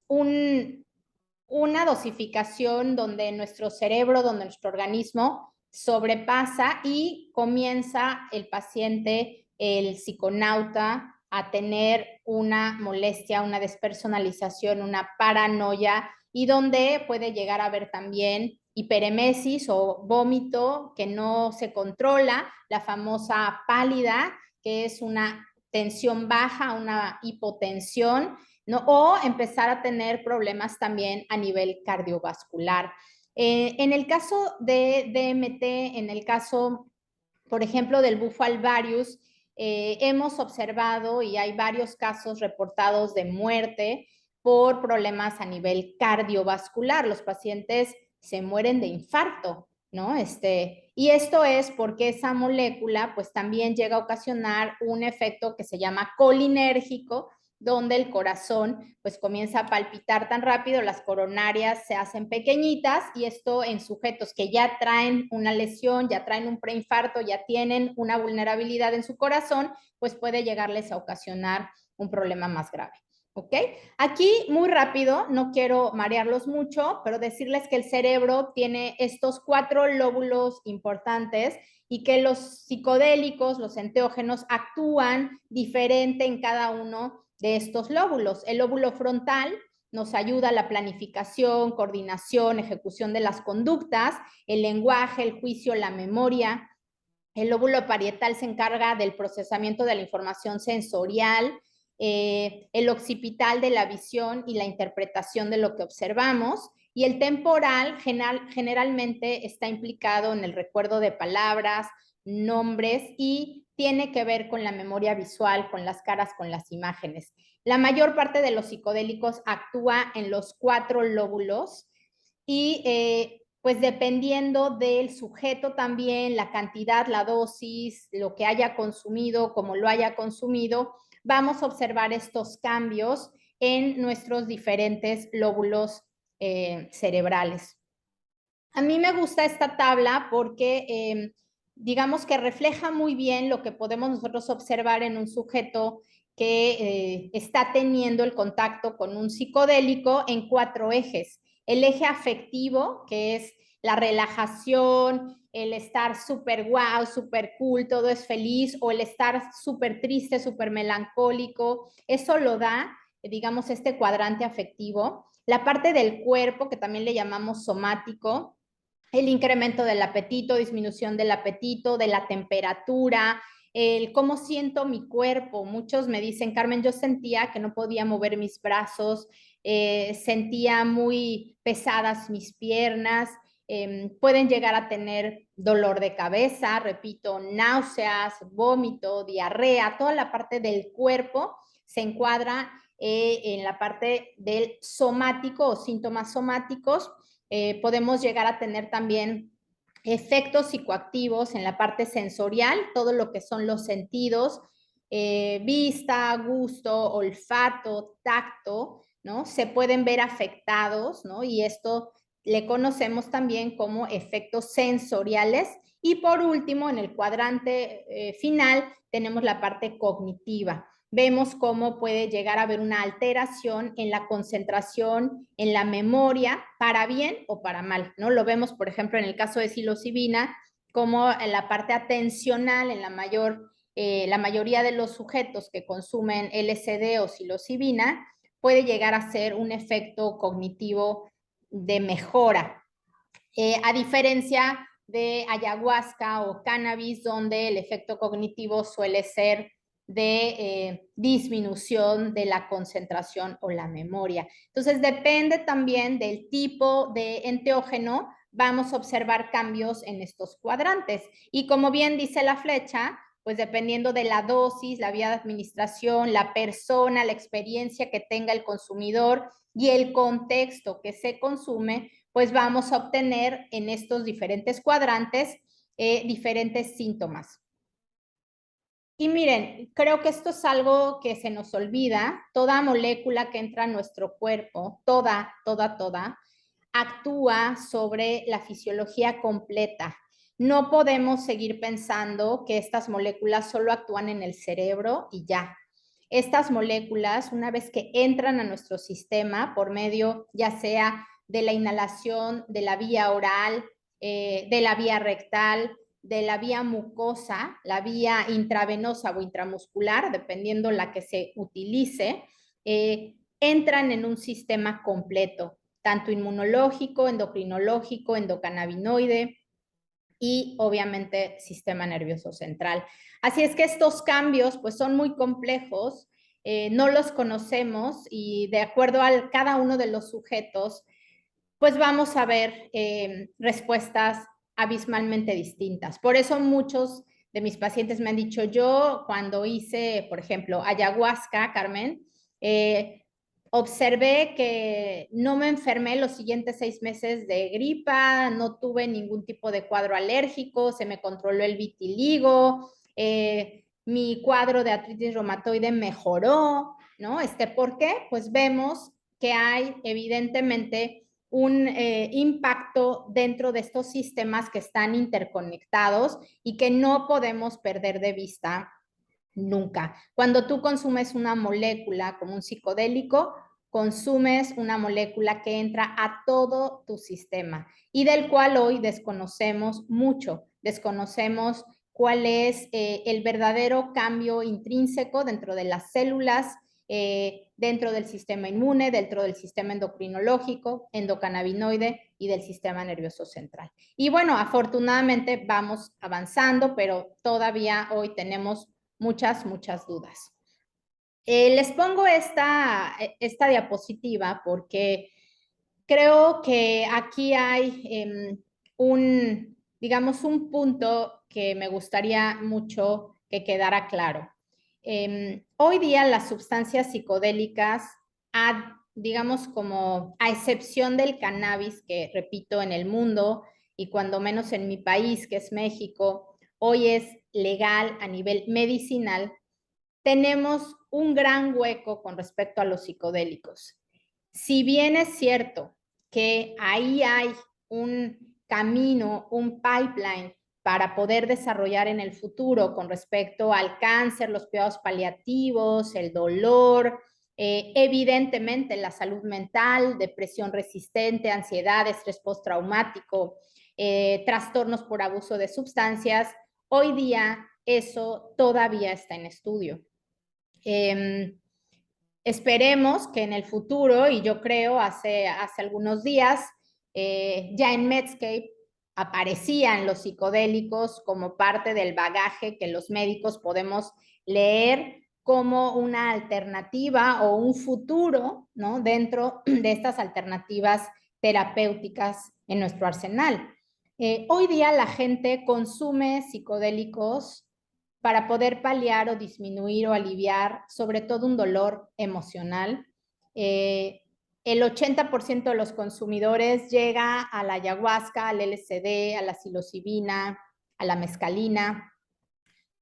A: una dosificación donde nuestro cerebro, donde nuestro organismo sobrepasa y comienza el paciente, el psiconauta, a tener una molestia, una despersonalización, una paranoia y donde puede llegar a haber también hiperemesis o vómito que no se controla, la famosa pálida, que es una tensión baja, una hipotensión, ¿no? O empezar a tener problemas también a nivel cardiovascular. En el caso de DMT, en el caso, por ejemplo, del bufo alvarius, hemos observado y hay varios casos reportados de muerte por problemas a nivel cardiovascular. Los pacientes se mueren de infarto, ¿no? Y esto es porque esa molécula pues también llega a ocasionar un efecto que se llama colinérgico, donde el corazón pues comienza a palpitar tan rápido, las coronarias se hacen pequeñitas y esto en sujetos que ya traen una lesión, ya traen un preinfarto, ya tienen una vulnerabilidad en su corazón, pues puede llegarles a ocasionar un problema más grave. ¿Ok? Aquí, muy rápido, no quiero marearlos mucho, pero decirles que el cerebro tiene estos 4 lóbulos importantes y que los psicodélicos, los enteógenos, actúan diferente en cada uno de estos lóbulos. El lóbulo frontal nos ayuda a la planificación, coordinación, ejecución de las conductas, el lenguaje, el juicio, la memoria. El lóbulo parietal se encarga del procesamiento de la información sensorial, el occipital de la visión y la interpretación de lo que observamos, y el temporal generalmente está implicado en el recuerdo de palabras, nombres y tiene que ver con la memoria visual, con las caras, con las imágenes. La mayor parte de los psicodélicos actúa en los 4 lóbulos y pues dependiendo del sujeto también, la cantidad, la dosis, lo que haya consumido, como lo haya consumido, vamos a observar estos cambios en nuestros diferentes lóbulos cerebrales. A mí me gusta esta tabla porque digamos que refleja muy bien lo que podemos nosotros observar en un sujeto que está teniendo el contacto con un psicodélico en 4 ejes. El eje afectivo, que es la relajación, el estar súper guau, súper cool, todo es feliz, o el estar súper triste, súper melancólico, eso lo da, digamos, este cuadrante afectivo. La parte del cuerpo, que también le llamamos somático, el incremento del apetito, disminución del apetito, de la temperatura, el cómo siento mi cuerpo. Muchos me dicen, Carmen, yo sentía que no podía mover mis brazos, sentía muy pesadas mis piernas, pueden llegar a tener dolor de cabeza, repito, náuseas, vómito, diarrea, toda la parte del cuerpo se encuadra en la parte del somático o síntomas somáticos. Podemos llegar a tener también efectos psicoactivos en la parte sensorial, todo lo que son los sentidos, vista, gusto, olfato, tacto, ¿no? Se pueden ver afectados, ¿no? Y esto le conocemos también como efectos sensoriales. Y por último, en el cuadrante final, tenemos la parte cognitiva. Vemos cómo puede llegar a haber una alteración en la concentración, en la memoria, para bien o para mal, ¿no? Lo vemos, por ejemplo, en el caso de psilocibina, como en la parte atencional, en la mayoría de los sujetos que consumen LSD o psilocibina, puede llegar a ser un efecto cognitivo de mejora. A diferencia de ayahuasca o cannabis, donde el efecto cognitivo suele ser de disminución de la concentración o la memoria. Entonces, depende también del tipo de enteógeno, vamos a observar cambios en estos cuadrantes. Y como bien dice la flecha, pues dependiendo de la dosis, la vía de administración, la persona, la experiencia que tenga el consumidor y el contexto que se consume, pues vamos a obtener en estos diferentes cuadrantes diferentes síntomas. Y miren, creo que esto es algo que se nos olvida. Toda molécula que entra a nuestro cuerpo, toda, actúa sobre la fisiología completa. No podemos seguir pensando que estas moléculas solo actúan en el cerebro y ya. Estas moléculas, una vez que entran a nuestro sistema por medio ya sea de la inhalación, de la vía oral, de la vía rectal, de la vía mucosa, la vía intravenosa o intramuscular, dependiendo la que se utilice, entran en un sistema completo, tanto inmunológico, endocrinológico, endocannabinoide y obviamente sistema nervioso central. Así es que estos cambios pues son muy complejos, no los conocemos y de acuerdo a cada uno de los sujetos, pues vamos a ver respuestas abismalmente distintas. Por eso muchos de mis pacientes me han dicho, yo cuando hice, por ejemplo, ayahuasca, Carmen, observé que no me enfermé los siguientes 6 meses de gripa, no tuve ningún tipo de cuadro alérgico, se me controló el vitiligo, mi cuadro de artritis reumatoide mejoró, ¿no? ¿Por qué? Pues vemos que hay evidentemente un impacto dentro de estos sistemas que están interconectados y que no podemos perder de vista nunca. Cuando tú consumes una molécula como un psicodélico, consumes una molécula que entra a todo tu sistema y del cual hoy desconocemos mucho. Desconocemos cuál es el verdadero cambio intrínseco dentro de las células, dentro del sistema inmune, dentro del sistema endocrinológico, endocannabinoide y del sistema nervioso central. Y bueno, afortunadamente vamos avanzando, pero todavía hoy tenemos muchas dudas. Les pongo esta diapositiva porque creo que aquí hay digamos, un punto que me gustaría mucho que quedara claro. Hoy día las sustancias psicodélicas, digamos como a excepción del cannabis, que repito, en el mundo y cuando menos en mi país, que es México, hoy es legal a nivel medicinal, tenemos un gran hueco con respecto a los psicodélicos. Si bien es cierto que ahí hay un camino, un pipeline para poder desarrollar en el futuro con respecto al cáncer, los cuidados paliativos, el dolor, evidentemente la salud mental, depresión resistente, ansiedad, estrés postraumático, trastornos por abuso de sustancias, hoy día eso todavía está en estudio. Esperemos que en el futuro, y yo creo hace algunos días, ya en Medscape aparecían los psicodélicos como parte del bagaje que los médicos podemos leer como una alternativa o un futuro, ¿no? Dentro de estas alternativas terapéuticas en nuestro arsenal. Hoy día la gente consume psicodélicos para poder paliar o disminuir o aliviar sobre todo un dolor emocional. El 80% de los consumidores llega a la ayahuasca, al LSD, a la psilocibina, a la mescalina,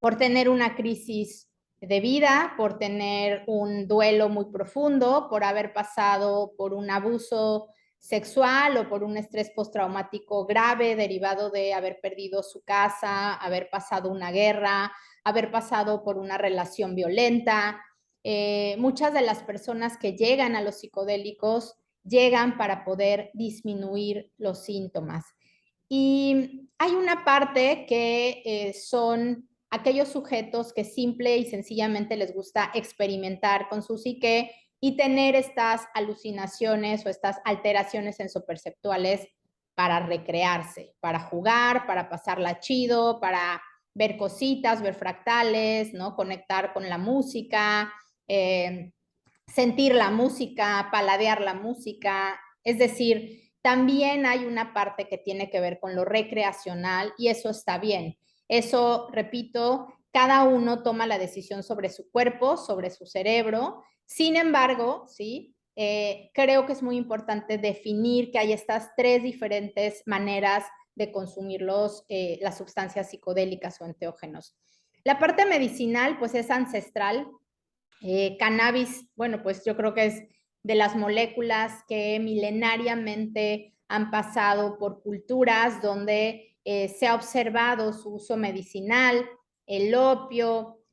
A: por tener una crisis de vida, por tener un duelo muy profundo, por haber pasado por un abuso sexual o por un estrés postraumático grave derivado de haber perdido su casa, haber pasado una guerra, haber pasado por una relación violenta. Muchas de las personas que llegan a los psicodélicos llegan para poder disminuir los síntomas. Y hay una parte que son aquellos sujetos que simple y sencillamente les gusta experimentar con su psique y tener estas alucinaciones o estas alteraciones sensoperceptuales para recrearse, para jugar, para pasarla chido, para ver cositas, ver fractales, ¿no? Conectar con la música, sentir la música, paladear la música. Es decir, también hay una parte que tiene que ver con lo recreacional y eso está bien. Eso, repito, cada uno toma la decisión sobre su cuerpo, sobre su cerebro. Sin embargo, ¿sí? Creo que es muy importante definir que hay estas tres diferentes maneras de consumir las sustancias psicodélicas o enteógenos. La parte medicinal, pues es ancestral. Cannabis, bueno, pues yo creo que es de las moléculas que milenariamente han pasado por culturas donde se ha observado su uso medicinal, el opio,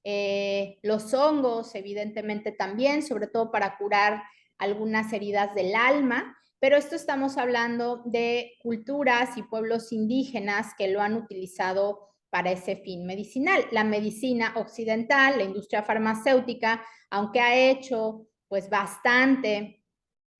A: los hongos, evidentemente también, sobre todo para curar algunas heridas del alma, pero esto estamos hablando de culturas y pueblos indígenas que lo han utilizado para ese fin medicinal. La medicina occidental, la industria farmacéutica, aunque ha hecho pues bastante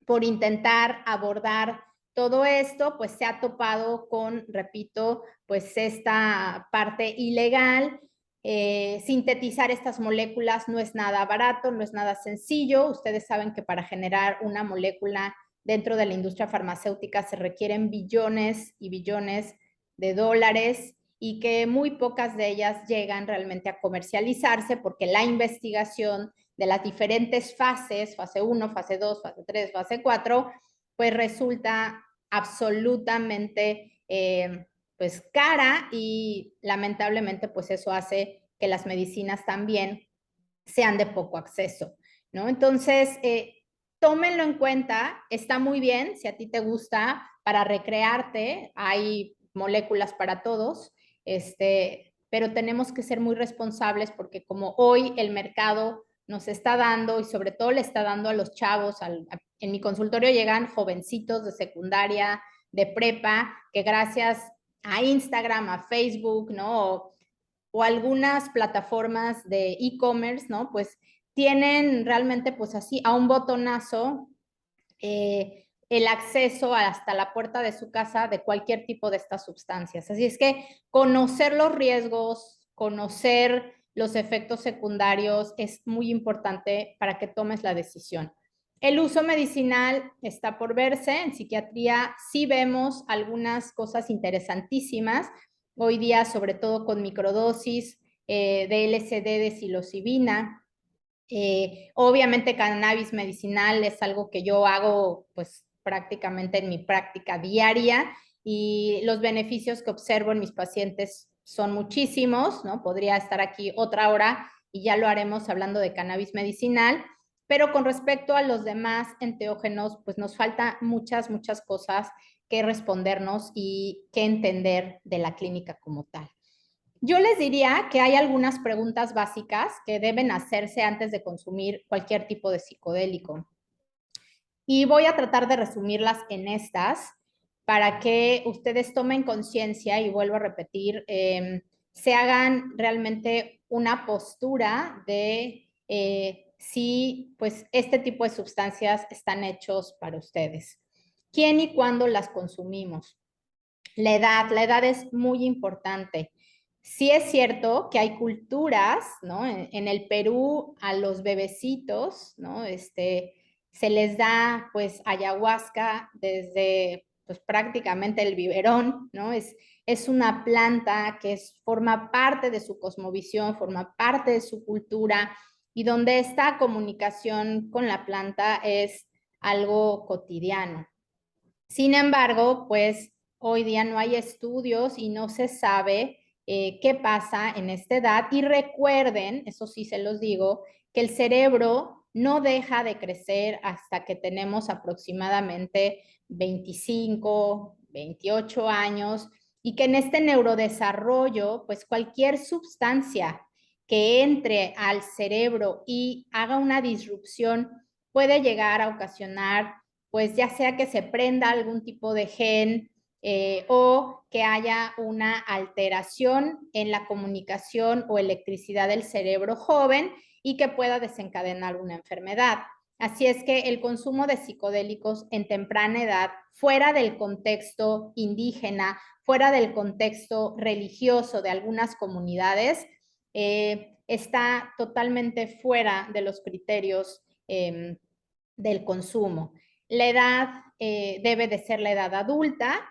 A: por intentar abordar todo esto, pues se ha topado con, repito, pues esta parte ilegal. Sintetizar estas moléculas no es nada barato, no es nada sencillo. Ustedes saben que para generar una molécula dentro de la industria farmacéutica se requieren billones y billones de dólares y que muy pocas de ellas llegan realmente a comercializarse porque la investigación de las diferentes fases, fase 1, fase 2, fase 3, fase 4, pues resulta absolutamente pues cara y lamentablemente pues eso hace que las medicinas también sean de poco acceso, ¿no? Entonces, tómenlo en cuenta, está muy bien, si a ti te gusta, para recrearte, hay moléculas para todos, pero tenemos que ser muy responsables porque como hoy el mercado nos está dando y sobre todo le está dando a los chavos, en mi consultorio llegan jovencitos de secundaria, de prepa, que gracias a Instagram, a Facebook, ¿no? O algunas plataformas de e-commerce, ¿no? Pues tienen realmente pues así a un botonazo el acceso hasta la puerta de su casa de cualquier tipo de estas sustancias. Así es que conocer los riesgos, conocer los efectos secundarios es muy importante para que tomes la decisión. El uso medicinal está por verse. En psiquiatría sí vemos algunas cosas interesantísimas. Hoy día, sobre todo con microdosis de LSD de psilocibina, obviamente cannabis medicinal es algo que yo hago pues prácticamente en mi práctica diaria y los beneficios que observo en mis pacientes son muchísimos, ¿no? Podría estar aquí otra hora y ya lo haremos hablando de cannabis medicinal, pero con respecto a los demás enteógenos, pues nos falta muchas, muchas cosas que respondernos y que entender de la clínica como tal. Yo les diría que hay algunas preguntas básicas que deben hacerse antes de consumir cualquier tipo de psicodélico. Y voy a tratar de resumirlas en estas para que ustedes tomen conciencia y vuelvo a repetir, se hagan realmente una postura de si pues este tipo de sustancias están hechos para ustedes. ¿Quién y cuándo las consumimos? La edad es muy importante. Sí es cierto que hay culturas, ¿no? En el Perú a los bebecitos, ¿no? Se les da pues ayahuasca desde pues prácticamente el biberón, ¿no? Es una planta que forma parte de su cosmovisión, forma parte de su cultura y donde esta comunicación con la planta es algo cotidiano. Sin embargo, pues hoy día no hay estudios y no se sabe qué pasa en esta edad. Y recuerden, eso sí se los digo, que el cerebro no deja de crecer hasta que tenemos aproximadamente 25, 28 años y que en este neurodesarrollo, pues cualquier sustancia que entre al cerebro y haga una disrupción puede llegar a ocasionar pues ya sea que se prenda algún tipo de gen o que haya una alteración en la comunicación o electricidad del cerebro joven y que pueda desencadenar una enfermedad. Así es que el consumo de psicodélicos en temprana edad, fuera del contexto indígena, fuera del contexto religioso de algunas comunidades, está totalmente fuera de los criterios del consumo. La edad debe de ser la edad adulta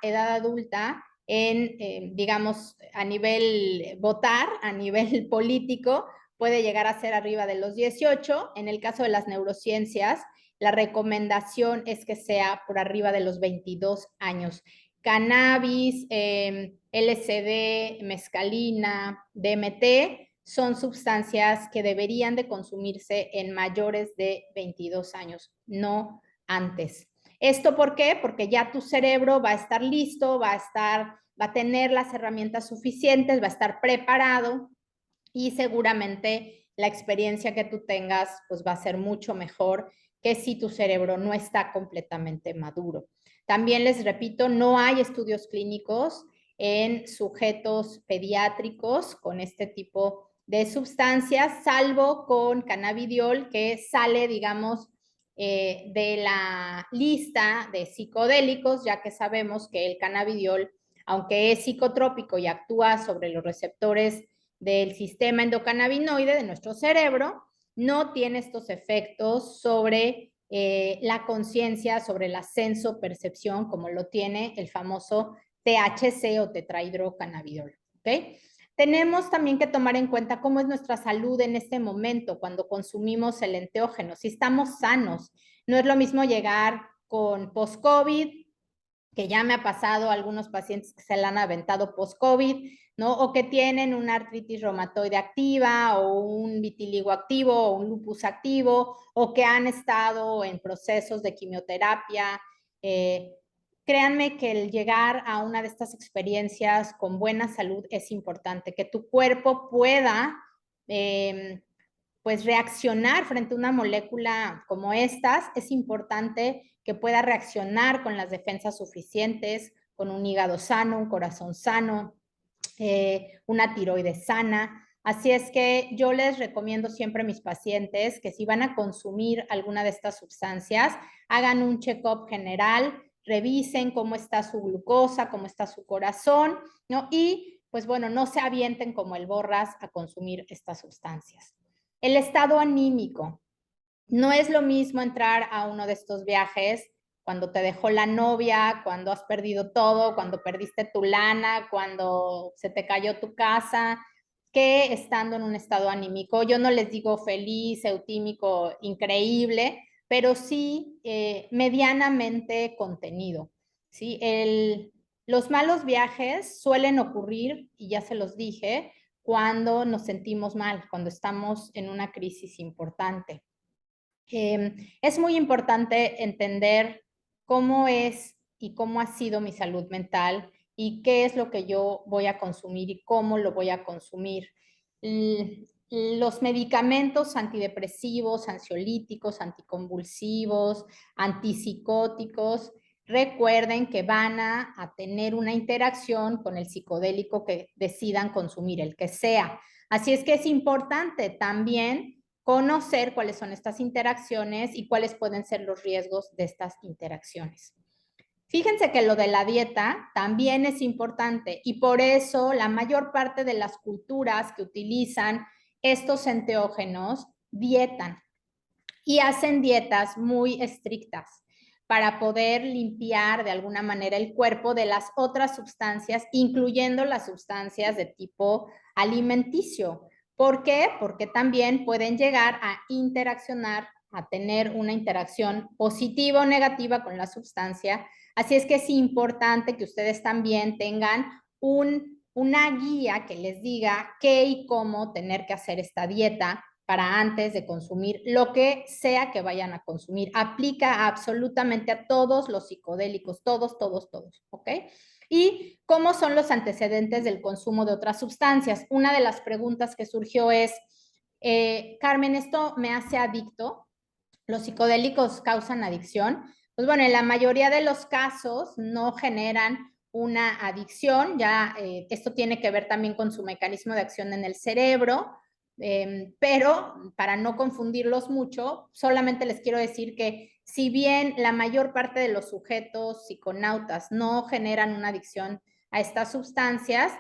A: digamos, a nivel votar, a nivel político, puede llegar a ser arriba de los 18. En el caso de las neurociencias, la recomendación es que sea por arriba de los 22 años. Cannabis, LSD, mescalina, DMT son sustancias que deberían de consumirse en mayores de 22 años, no antes. ¿Esto por qué? Porque ya tu cerebro va a estar listo, va a tener las herramientas suficientes, va a estar preparado y seguramente la experiencia que tú tengas pues va a ser mucho mejor que si tu cerebro no está completamente maduro. También les repito, no hay estudios clínicos en sujetos pediátricos con este tipo de sustancias, salvo con cannabidiol, que sale, digamos, de la lista de psicodélicos, ya que sabemos que el cannabidiol, aunque es psicotrópico y actúa sobre los receptores del sistema endocannabinoide de nuestro cerebro, no tiene estos efectos sobre la conciencia, sobre la sensopercepción, como lo tiene el famoso THC o tetrahidrocannabidiol. ¿Ok? Tenemos también que tomar en cuenta cómo es nuestra salud en este momento cuando consumimos el enteógeno, si estamos sanos. No es lo mismo llegar con post-COVID, que ya me ha pasado a algunos pacientes que se la han aventado post-COVID, ¿no? O que tienen una artritis reumatoide activa o un vitiligo activo o un lupus activo o que han estado en procesos de quimioterapia. Créanme que el llegar a una de estas experiencias con buena salud es importante, que tu cuerpo pueda pues reaccionar frente a una molécula como estas. Es importante que pueda reaccionar con las defensas suficientes, con un hígado sano, un corazón sano, una tiroides sana. Así es que yo les recomiendo siempre a mis pacientes que si van a consumir alguna de estas sustancias, hagan un check-up general, revisen cómo está su glucosa, cómo está su corazón, ¿no? Y pues bueno, no se avienten como el borras a consumir estas sustancias. El estado anímico. No es lo mismo entrar a uno de estos viajes cuando te dejó la novia, cuando has perdido todo, cuando perdiste tu lana, cuando se te cayó tu casa, que estando en un estado anímico. Yo no les digo feliz, eutímico, increíble, pero sí medianamente contenido. ¿Sí? Los malos viajes suelen ocurrir, y ya se los dije, cuando nos sentimos mal, cuando estamos en una crisis importante. Es muy importante entender cómo es y cómo ha sido mi salud mental y qué es lo que yo voy a consumir y cómo lo voy a consumir. Los medicamentos antidepresivos, ansiolíticos, anticonvulsivos, antipsicóticos, recuerden que van a tener una interacción con el psicodélico que decidan consumir, el que sea. Así es que es importante también conocer cuáles son estas interacciones y cuáles pueden ser los riesgos de estas interacciones. Fíjense que lo de la dieta también es importante y por eso la mayor parte de las culturas que utilizan estos enteógenos dietan y hacen dietas muy estrictas para poder limpiar de alguna manera el cuerpo de las otras sustancias, incluyendo las sustancias de tipo alimenticio. ¿Por qué? Porque también pueden llegar a interaccionar, a tener una interacción positiva o negativa con la sustancia. Así es que es importante que ustedes también tengan una guía que les diga qué y cómo tener que hacer esta dieta para antes de consumir lo que sea que vayan a consumir. Aplica absolutamente a todos los psicodélicos, todos, ¿ok? ¿Y cómo son los antecedentes del consumo de otras sustancias? Una de las preguntas que surgió es, Carmen, ¿esto me hace adicto? ¿Los psicodélicos causan adicción? Pues bueno, en la mayoría de los casos no generan una adicción, ya esto tiene que ver también con su mecanismo de acción en el cerebro, pero para no confundirlos mucho, solamente les quiero decir que si bien la mayor parte de los sujetos psiconautas no generan una adicción a estas sustancias,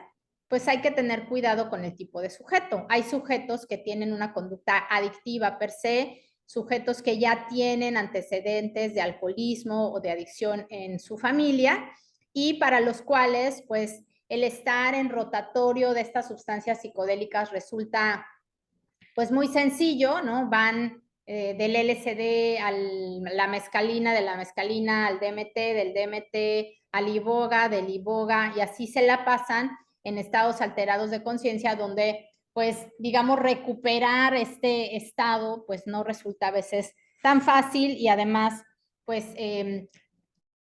A: pues hay que tener cuidado con el tipo de sujeto. Hay sujetos que tienen una conducta adictiva per se, sujetos que ya tienen antecedentes de alcoholismo o de adicción en su familia y para los cuales pues el estar en rotatorio de estas sustancias psicodélicas resulta pues muy sencillo, ¿no? Van del LSD a la mescalina, de la mescalina al DMT, del DMT al iboga, del iboga, y así se la pasan en estados alterados de conciencia donde pues, digamos, recuperar este estado, pues no resulta a veces tan fácil y además, pues,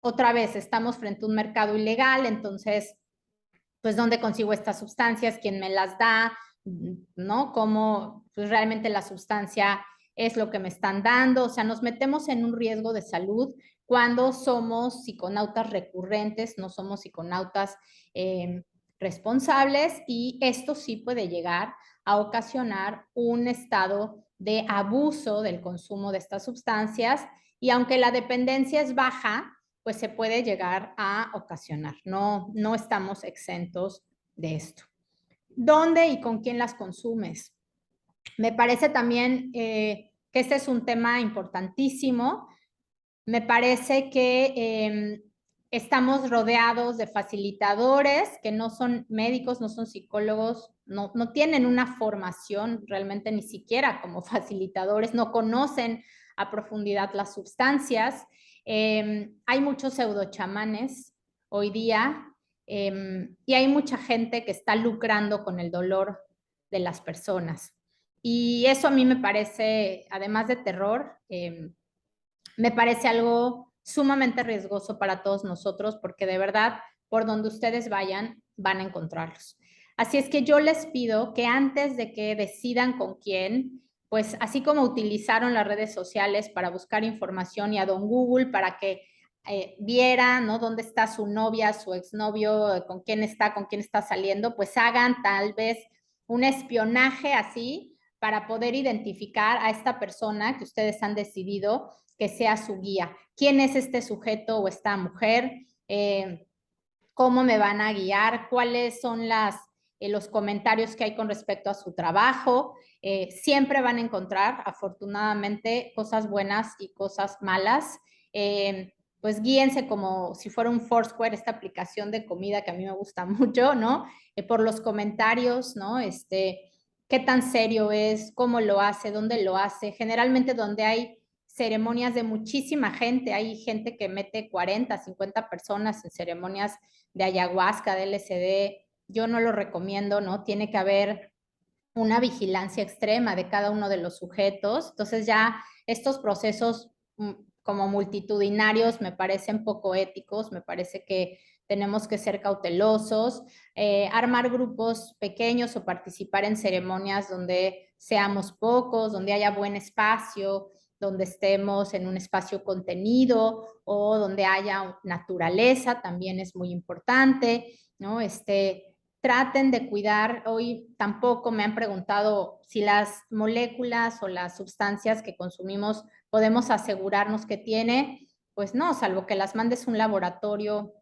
A: otra vez estamos frente a un mercado ilegal, entonces, pues, ¿dónde consigo estas sustancias? ¿Quién me las da? ¿No? ¿Cómo pues, realmente la sustancia es lo que me están dando? O sea, nos metemos en un riesgo de salud cuando somos psiconautas recurrentes, no somos psiconautas responsables y esto sí puede llegar a ocasionar un estado de abuso del consumo de estas sustancias y aunque la dependencia es baja, pues se puede llegar a ocasionar. No, no estamos exentos de esto. ¿Dónde y con quién las consumes? Me parece también que este es un tema importantísimo. Me parece que estamos rodeados de facilitadores que no son médicos, no son psicólogos, no tienen una formación realmente ni siquiera como facilitadores, no conocen a profundidad las sustancias. Hay muchos pseudochamanes hoy día y hay mucha gente que está lucrando con el dolor de las personas. Y eso a mí me parece, además de terror, me parece algo sumamente riesgoso para todos nosotros porque de verdad, por donde ustedes vayan, van a encontrarlos. Así es que yo les pido que antes de que decidan con quién, pues así como utilizaron las redes sociales para buscar información y a don Google para que viera, ¿no? Dónde está su novia, su exnovio, con quién está saliendo, pues hagan tal vez un espionaje así para poder identificar a esta persona que ustedes han decidido que sea su guía. ¿Quién es este sujeto o esta mujer? ¿Cómo me van a guiar? ¿Cuáles son los comentarios que hay con respecto a su trabajo? Siempre van a encontrar, afortunadamente, cosas buenas y cosas malas. Pues guíense como si fuera un Foursquare, esta aplicación de comida que a mí me gusta mucho, ¿no? Por los comentarios, ¿no? Qué tan serio es, cómo lo hace, dónde lo hace. Generalmente donde hay ceremonias de muchísima gente, hay gente que mete 40, 50 personas en ceremonias de ayahuasca, de LSD, yo no lo recomiendo, ¿no? Tiene que haber una vigilancia extrema de cada uno de los sujetos. Entonces ya estos procesos como multitudinarios me parecen poco éticos, me parece que tenemos que ser cautelosos, armar grupos pequeños o participar en ceremonias donde seamos pocos, donde haya buen espacio, donde estemos en un espacio contenido o donde haya naturaleza, también es muy importante, ¿no? Traten de cuidar, hoy tampoco me han preguntado si las moléculas o las sustancias que consumimos podemos asegurarnos que tiene, pues no, salvo que las mandes a un laboratorio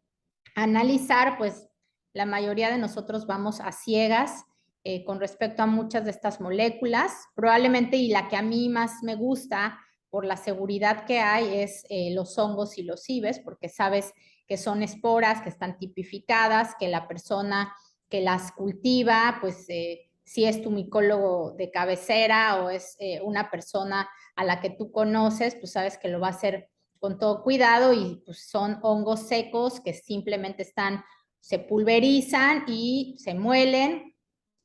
A: a analizar, pues la mayoría de nosotros vamos a ciegas con respecto a muchas de estas moléculas, probablemente y la que a mí más me gusta por la seguridad que hay es los hongos y los ibes, porque sabes que son esporas, que están tipificadas, que la persona que las cultiva, pues si es tu micólogo de cabecera o es una persona a la que tú conoces, pues sabes que lo va a hacer con todo cuidado y pues, son hongos secos que simplemente se pulverizan y se muelen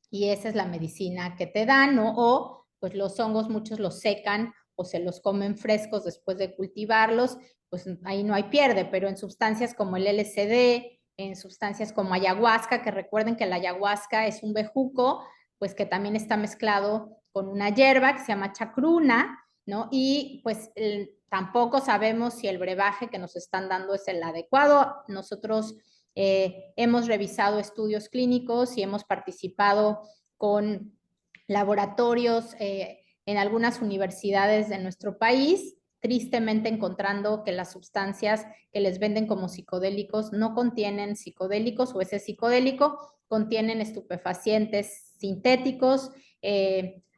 A: y esa es la medicina que te dan, ¿no? O pues los hongos muchos los secan o se los comen frescos después de cultivarlos, pues ahí no hay pierde, pero en sustancias como el LSD, en sustancias como ayahuasca, que recuerden que la ayahuasca es un bejuco, pues que también está mezclado con una hierba que se llama chacruna, ¿no? Y pues tampoco sabemos si el brebaje que nos están dando es el adecuado. Nosotros hemos revisado estudios clínicos y hemos participado con laboratorios en algunas universidades de nuestro país, tristemente encontrando que las sustancias que les venden como psicodélicos no contienen psicodélicos o ese psicodélico contienen estupefacientes sintéticos,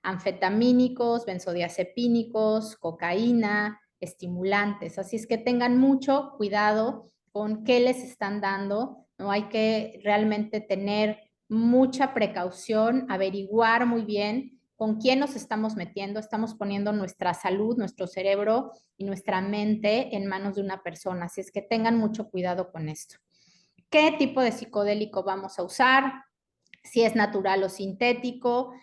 A: anfetamínicos, benzodiazepínicos, cocaína, estimulantes. Así es que tengan mucho cuidado con qué les están dando, ¿no? Hay que realmente tener mucha precaución, averiguar muy bien con quién nos estamos metiendo, estamos poniendo nuestra salud, nuestro cerebro y nuestra mente en manos de una persona, así es que tengan mucho cuidado con esto. ¿Qué tipo de psicodélico vamos a usar? Si es natural o sintético,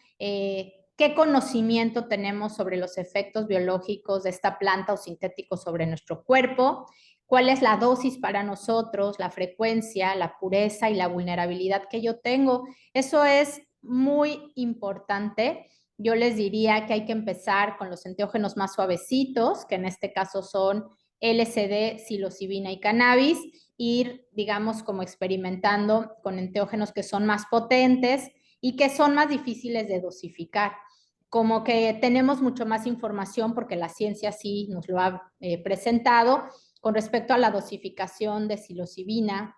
A: qué conocimiento tenemos sobre los efectos biológicos de esta planta o sintético sobre nuestro cuerpo, cuál es la dosis para nosotros, la frecuencia, la pureza y la vulnerabilidad que yo tengo. Eso es muy importante. Yo les diría que hay que empezar con los enteógenos más suavecitos, que en este caso son LSD, psilocibina y cannabis, ir, digamos, como experimentando con enteógenos que son más potentes y que son más difíciles de dosificar. Como que tenemos mucho más información porque la ciencia sí nos lo ha presentado con respecto a la dosificación de psilocibina,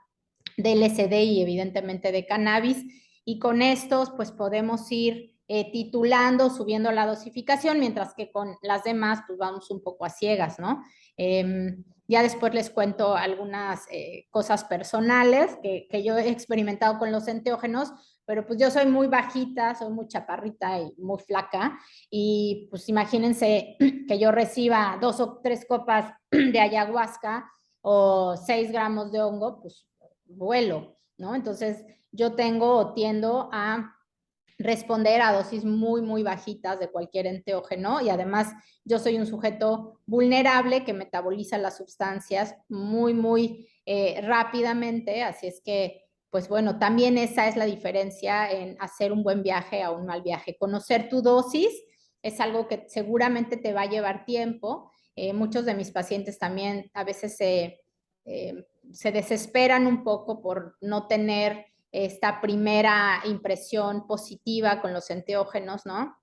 A: de LSD y evidentemente de cannabis, y con estos pues podemos ir titulando, subiendo la dosificación, mientras que con las demás pues vamos un poco a ciegas, ¿no? Ya después les cuento algunas cosas personales que yo he experimentado con los enteógenos, pero pues yo soy muy bajita, soy muy chaparrita y muy flaca, y pues imagínense que yo reciba 2 o 3 copas de ayahuasca o 6 gramos de hongo, pues vuelo, ¿no? Entonces yo tengo o tiendo a responder a dosis muy, muy bajitas de cualquier enteógeno, y además yo soy un sujeto vulnerable que metaboliza las sustancias muy, muy rápidamente, así es que, pues bueno, también esa es la diferencia en hacer un buen viaje a un mal viaje. Conocer tu dosis es algo que seguramente te va a llevar tiempo. Muchos de mis pacientes también a veces se desesperan un poco por no tener esta primera impresión positiva con los enteógenos, ¿no?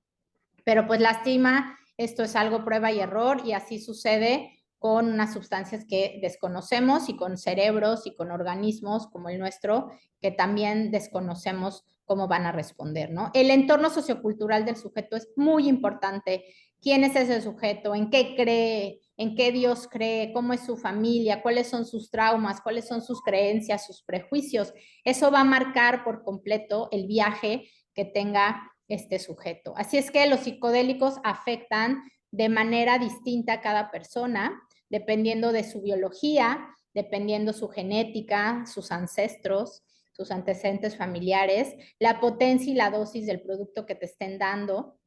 A: Pero pues lástima, esto es algo prueba y error, y así sucede con unas sustancias que desconocemos y con cerebros y con organismos como el nuestro que también desconocemos cómo van a responder, ¿no? El entorno sociocultural del sujeto es muy importante. ¿Quién es ese sujeto? ¿En qué cree? ¿En qué Dios cree? ¿Cómo es su familia? ¿Cuáles son sus traumas? ¿Cuáles son sus creencias, sus prejuicios? Eso va a marcar por completo el viaje que tenga este sujeto. Así es que los psicodélicos afectan de manera distinta a cada persona, dependiendo de su biología, dependiendo su genética, sus ancestros, sus antecedentes familiares, la potencia y la dosis del producto que te estén dando,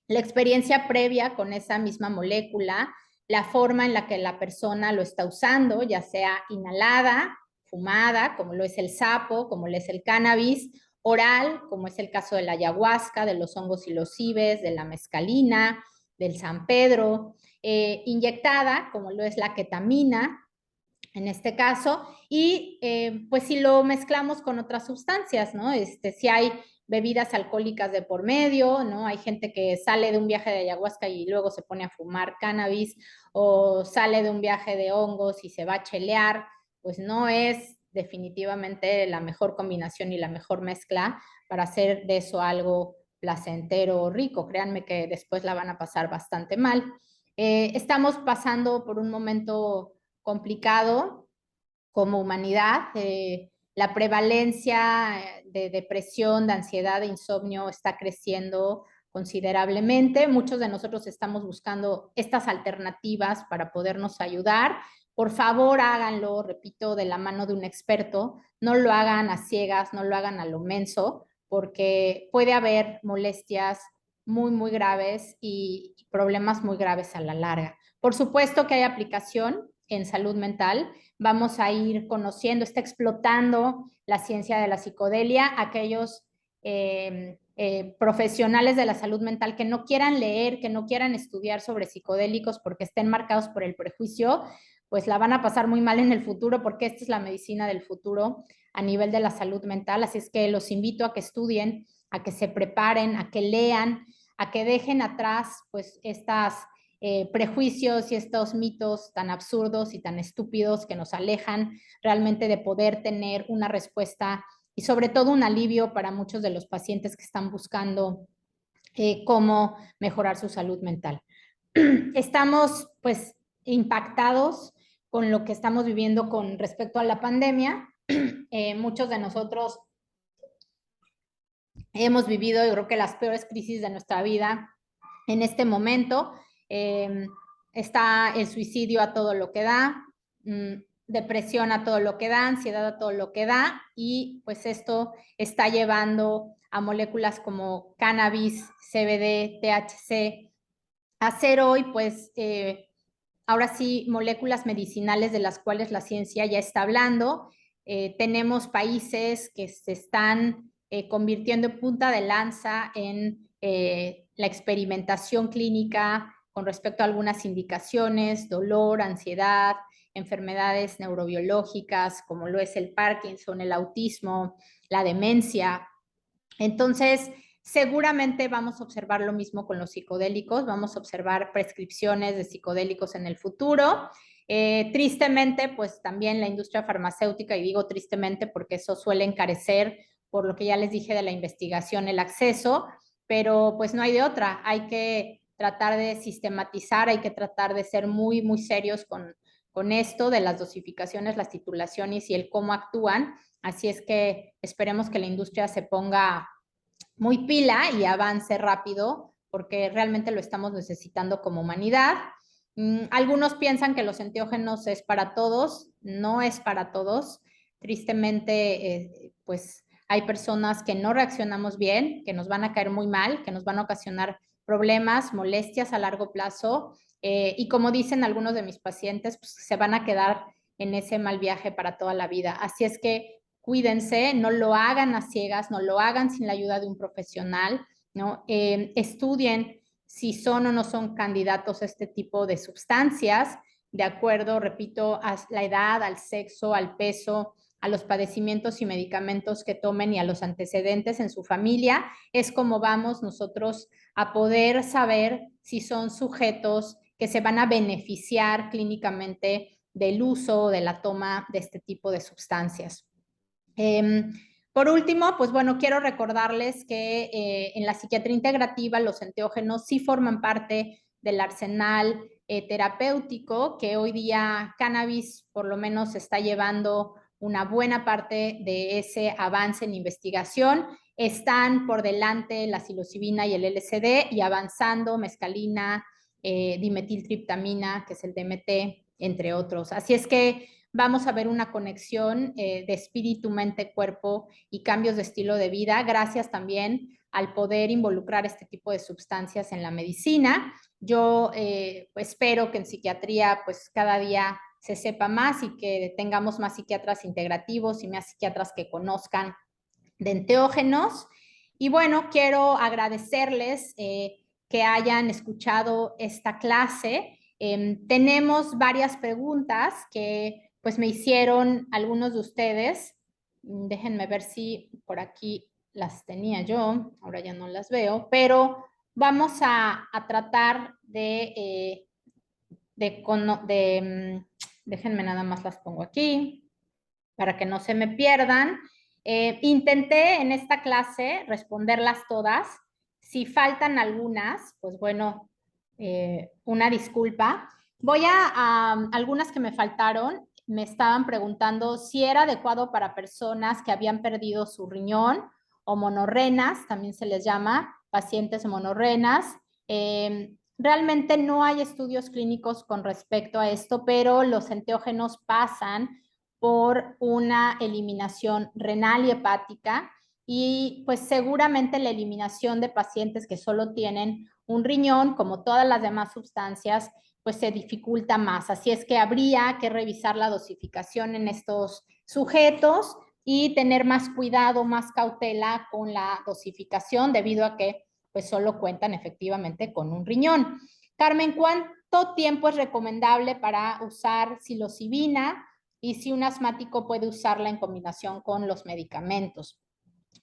A: la experiencia previa con esa misma molécula, la forma en la que la persona lo está usando, ya sea inhalada, fumada, como lo es el sapo, como lo es el cannabis, oral, como es el caso de la ayahuasca, de los hongos psilocibes, de la mescalina, del San Pedro, inyectada, como lo es la ketamina, en este caso, y pues si lo mezclamos con otras sustancias, ¿no? Si hay bebidas alcohólicas de por medio, ¿no? Hay gente que sale de un viaje de ayahuasca y luego se pone a fumar cannabis, o sale de un viaje de hongos y se va a chelear, pues no es definitivamente la mejor combinación y la mejor mezcla para hacer de eso algo placentero o rico. Créanme que después la van a pasar bastante mal. Estamos pasando por un momento complicado como humanidad. La prevalencia de depresión, de ansiedad, de insomnio está creciendo considerablemente. Muchos de nosotros estamos buscando estas alternativas para podernos ayudar. Por favor, háganlo, repito, de la mano de un experto. No lo hagan a ciegas, no lo hagan a lo menso, porque puede haber molestias muy, muy graves y problemas muy graves a la larga. Por supuesto que hay aplicación en salud mental. Vamos a ir conociendo, está explotando la ciencia de la psicodelia. Aquellos profesionales de la salud mental que no quieran leer, que no quieran estudiar sobre psicodélicos porque estén marcados por el prejuicio, pues la van a pasar muy mal en el futuro, porque esta es la medicina del futuro a nivel de la salud mental. Así es que los invito a que estudien, a que se preparen, a que lean, a que dejen atrás pues estas prejuicios y estos mitos tan absurdos y tan estúpidos que nos alejan realmente de poder tener una respuesta y sobre todo un alivio para muchos de los pacientes que están buscando cómo mejorar su salud mental. Estamos pues impactados con lo que estamos viviendo con respecto a la pandemia. Muchos de nosotros hemos vivido, yo creo que las peores crisis de nuestra vida en este momento. Está el suicidio a todo lo que da. depresión a todo lo que da, ansiedad a todo lo que da, y pues esto está llevando a moléculas como cannabis, CBD, THC, a ser hoy pues ahora sí moléculas medicinales de las cuales la ciencia ya está hablando. Tenemos países que se están convirtiendo en punta de lanza en la experimentación clínica con respecto a algunas indicaciones, dolor, ansiedad, enfermedades neurobiológicas como lo es el Parkinson, el autismo, la demencia. Entonces, seguramente vamos a observar lo mismo con los psicodélicos, vamos a observar prescripciones de psicodélicos en el futuro. Tristemente, pues también la industria farmacéutica, y digo tristemente porque eso suele encarecer, por lo que ya les dije de la investigación, el acceso, pero pues no hay de otra, hay que tratar de sistematizar, hay que tratar de ser muy, muy serios con esto de las dosificaciones, las titulaciones y el cómo actúan. Así es que esperemos que la industria se ponga muy pila y avance rápido, porque realmente lo estamos necesitando como humanidad. Algunos piensan que los enteógenos es para todos, no es para todos. Tristemente, pues hay personas que no reaccionamos bien, que nos van a caer muy mal, que nos van a ocasionar problemas, molestias a largo plazo, y como dicen algunos de mis pacientes, pues se van a quedar en ese mal viaje para toda la vida. Así es que cuídense, no lo hagan a ciegas, no lo hagan sin la ayuda de un profesional, ¿no? Estudien si son o no son candidatos a este tipo de sustancias, de acuerdo, repito, a la edad, al sexo, al peso, a los padecimientos y medicamentos que tomen y a los antecedentes en su familia, es como vamos nosotros a poder saber si son sujetos que se van a beneficiar clínicamente del uso, de la toma de este tipo de sustancias. Por último, pues bueno, quiero recordarles que en la psiquiatría integrativa los enteógenos sí forman parte del arsenal terapéutico, que hoy día cannabis por lo menos está llevando una buena parte de ese avance en investigación. Están por delante la psilocibina y el LSD, y avanzando mescalina, dimetiltriptamina, que es el DMT, entre otros. Así es que vamos a ver una conexión de espíritu, mente, cuerpo y cambios de estilo de vida, gracias también al poder involucrar este tipo de sustancias en la medicina. Yo pues espero que en psiquiatría pues cada día se sepa más y que tengamos más psiquiatras integrativos y más psiquiatras que conozcan de enteógenos. Y bueno, quiero agradecerles que hayan escuchado esta clase. Tenemos varias preguntas que pues me hicieron algunos de ustedes. Déjenme ver si por aquí las tenía yo, ahora ya no las veo, pero vamos a tratar déjenme nada más las pongo aquí para que no se me pierdan. Intenté en esta clase responderlas todas. Si faltan algunas, pues bueno, una disculpa. Voy a algunas que me faltaron. Me estaban preguntando si era adecuado para personas que habían perdido su riñón o monorrenas, también se les llama pacientes monorrenas. Realmente no hay estudios clínicos con respecto a esto, pero los enteógenos pasan por una eliminación renal y hepática, y pues seguramente la eliminación de pacientes que solo tienen un riñón, como todas las demás sustancias, pues se dificulta más. Así es que habría que revisar la dosificación en estos sujetos y tener más cuidado, más cautela con la dosificación, debido a que pues solo cuentan efectivamente con un riñón. Carmen, ¿cuánto tiempo es recomendable para usar psilocibina y si un asmático puede usarla en combinación con los medicamentos?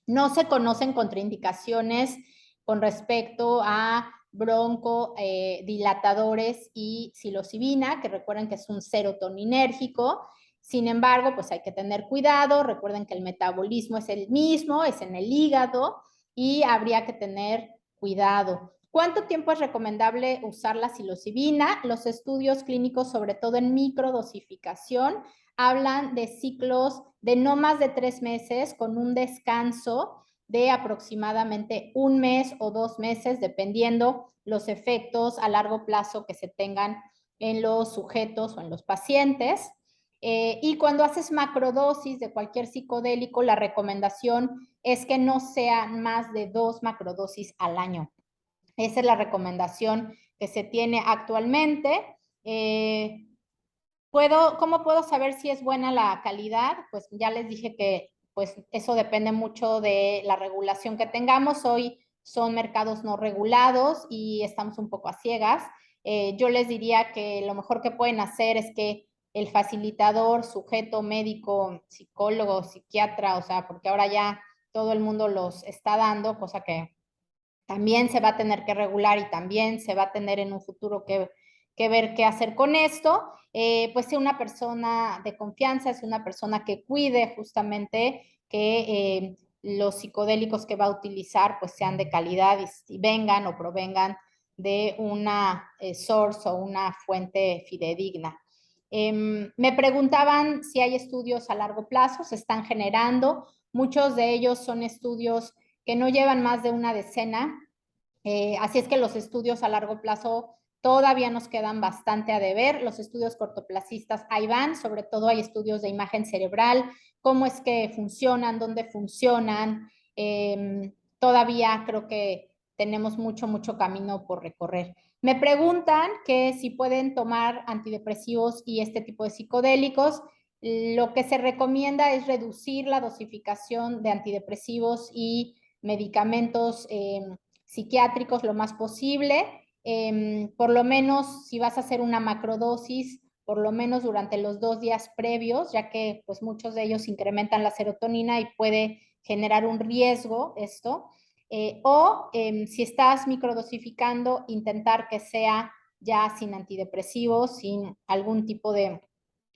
A: No se conocen contraindicaciones con respecto a broncodilatadores y psilocibina, que recuerden que es un serotoninérgico. Sin embargo, pues hay que tener cuidado. Recuerden que el metabolismo es el mismo, es en el hígado, y habría que tener cuidado. ¿Cuánto tiempo es recomendable usar la psilocibina? Los estudios clínicos, sobre todo en microdosificación, hablan de ciclos de no más de 3 meses con un descanso de aproximadamente 1 mes o 2 meses, dependiendo los efectos a largo plazo que se tengan en los sujetos o en los pacientes. Y cuando haces macrodosis de cualquier psicodélico, la recomendación es que no sean más de 2 macrodosis al año. Esa es la recomendación que se tiene actualmente. ¿Cómo puedo saber si es buena la calidad? Pues ya les dije que pues eso depende mucho de la regulación que tengamos. Hoy son mercados no regulados y estamos un poco a ciegas. Yo les diría que lo mejor que pueden hacer es que el facilitador, sujeto médico, psicólogo, psiquiatra, o sea, porque ahora ya todo el mundo los está dando, cosa que también se va a tener que regular y también se va a tener en un futuro que ver qué hacer con esto, pues sea una persona de confianza, es una persona que cuide justamente que los psicodélicos que va a utilizar pues sean de calidad y vengan o provengan de una source o una fuente fidedigna. Me preguntaban si hay estudios a largo plazo, se están generando, muchos de ellos son estudios que no llevan más de una decena, así es que los estudios a largo plazo todavía nos quedan bastante a deber. Los estudios cortoplacistas ahí van, sobre todo hay estudios de imagen cerebral, cómo es que funcionan, dónde funcionan. Todavía creo que tenemos mucho camino por recorrer. Me preguntan que si pueden tomar antidepresivos y este tipo de psicodélicos. Lo que se recomienda es reducir la dosificación de antidepresivos y medicamentos psiquiátricos lo más posible. Por lo menos si vas a hacer una macrodosis, por lo menos durante los 2 días previos, ya que pues muchos de ellos incrementan la serotonina y puede generar un riesgo esto. Si estás microdosificando, intentar que sea ya sin antidepresivos, sin algún tipo de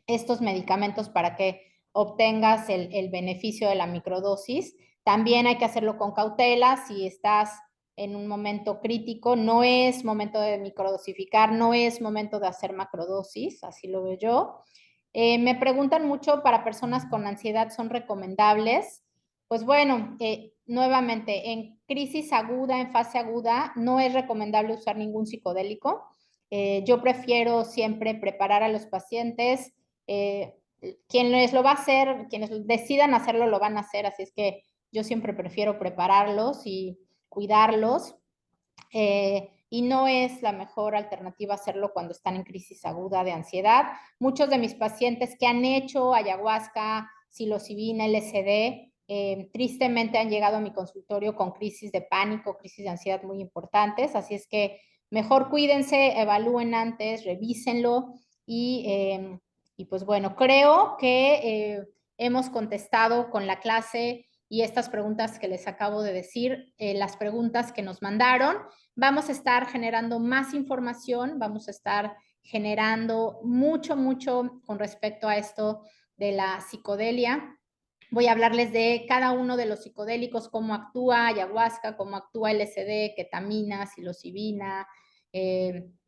A: estos medicamentos para que obtengas el beneficio de la microdosis. También hay que hacerlo con cautela. Si estás en un momento crítico, no es momento de microdosificar, no es momento de hacer macrodosis, así lo veo yo. Me preguntan mucho, para personas con ansiedad, ¿son recomendables? Pues bueno, nuevamente, en crisis aguda, en fase aguda, no es recomendable usar ningún psicodélico. Yo prefiero siempre preparar a los pacientes. Eh, Quienes lo va a hacer, quienes decidan hacerlo, lo van a hacer, así es que yo siempre prefiero prepararlos y cuidarlos. Y no es la mejor alternativa hacerlo cuando están en crisis aguda de ansiedad. Muchos de mis pacientes que han hecho ayahuasca, psilocibina, LSD, tristemente han llegado a mi consultorio con crisis de pánico, crisis de ansiedad muy importantes, así es que mejor cuídense, evalúen antes, revísenlo y pues bueno, creo que hemos contestado con la clase y estas preguntas que les acabo de decir, las preguntas que nos mandaron. Vamos a estar generando más información, vamos a estar generando mucho con respecto a esto de la psicodelia. Voy a hablarles de cada uno de los psicodélicos, cómo actúa ayahuasca, cómo actúa LSD, ketamina, psilocibina,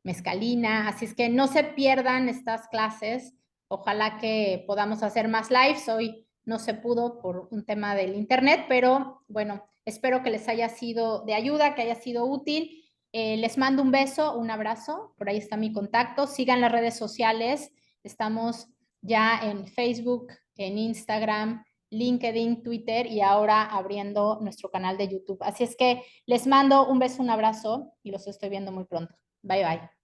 A: mescalina. Así es que no se pierdan estas clases. Ojalá que podamos hacer más lives. Hoy no se pudo por un tema del internet, pero bueno, espero que les haya sido de ayuda, que haya sido útil. Les mando un beso, un abrazo. Por ahí está mi contacto. Sigan las redes sociales. Estamos ya en Facebook, en Instagram, LinkedIn, Twitter y ahora abriendo nuestro canal de YouTube. Así es que les mando un beso, un abrazo y los estoy viendo muy pronto. Bye, bye.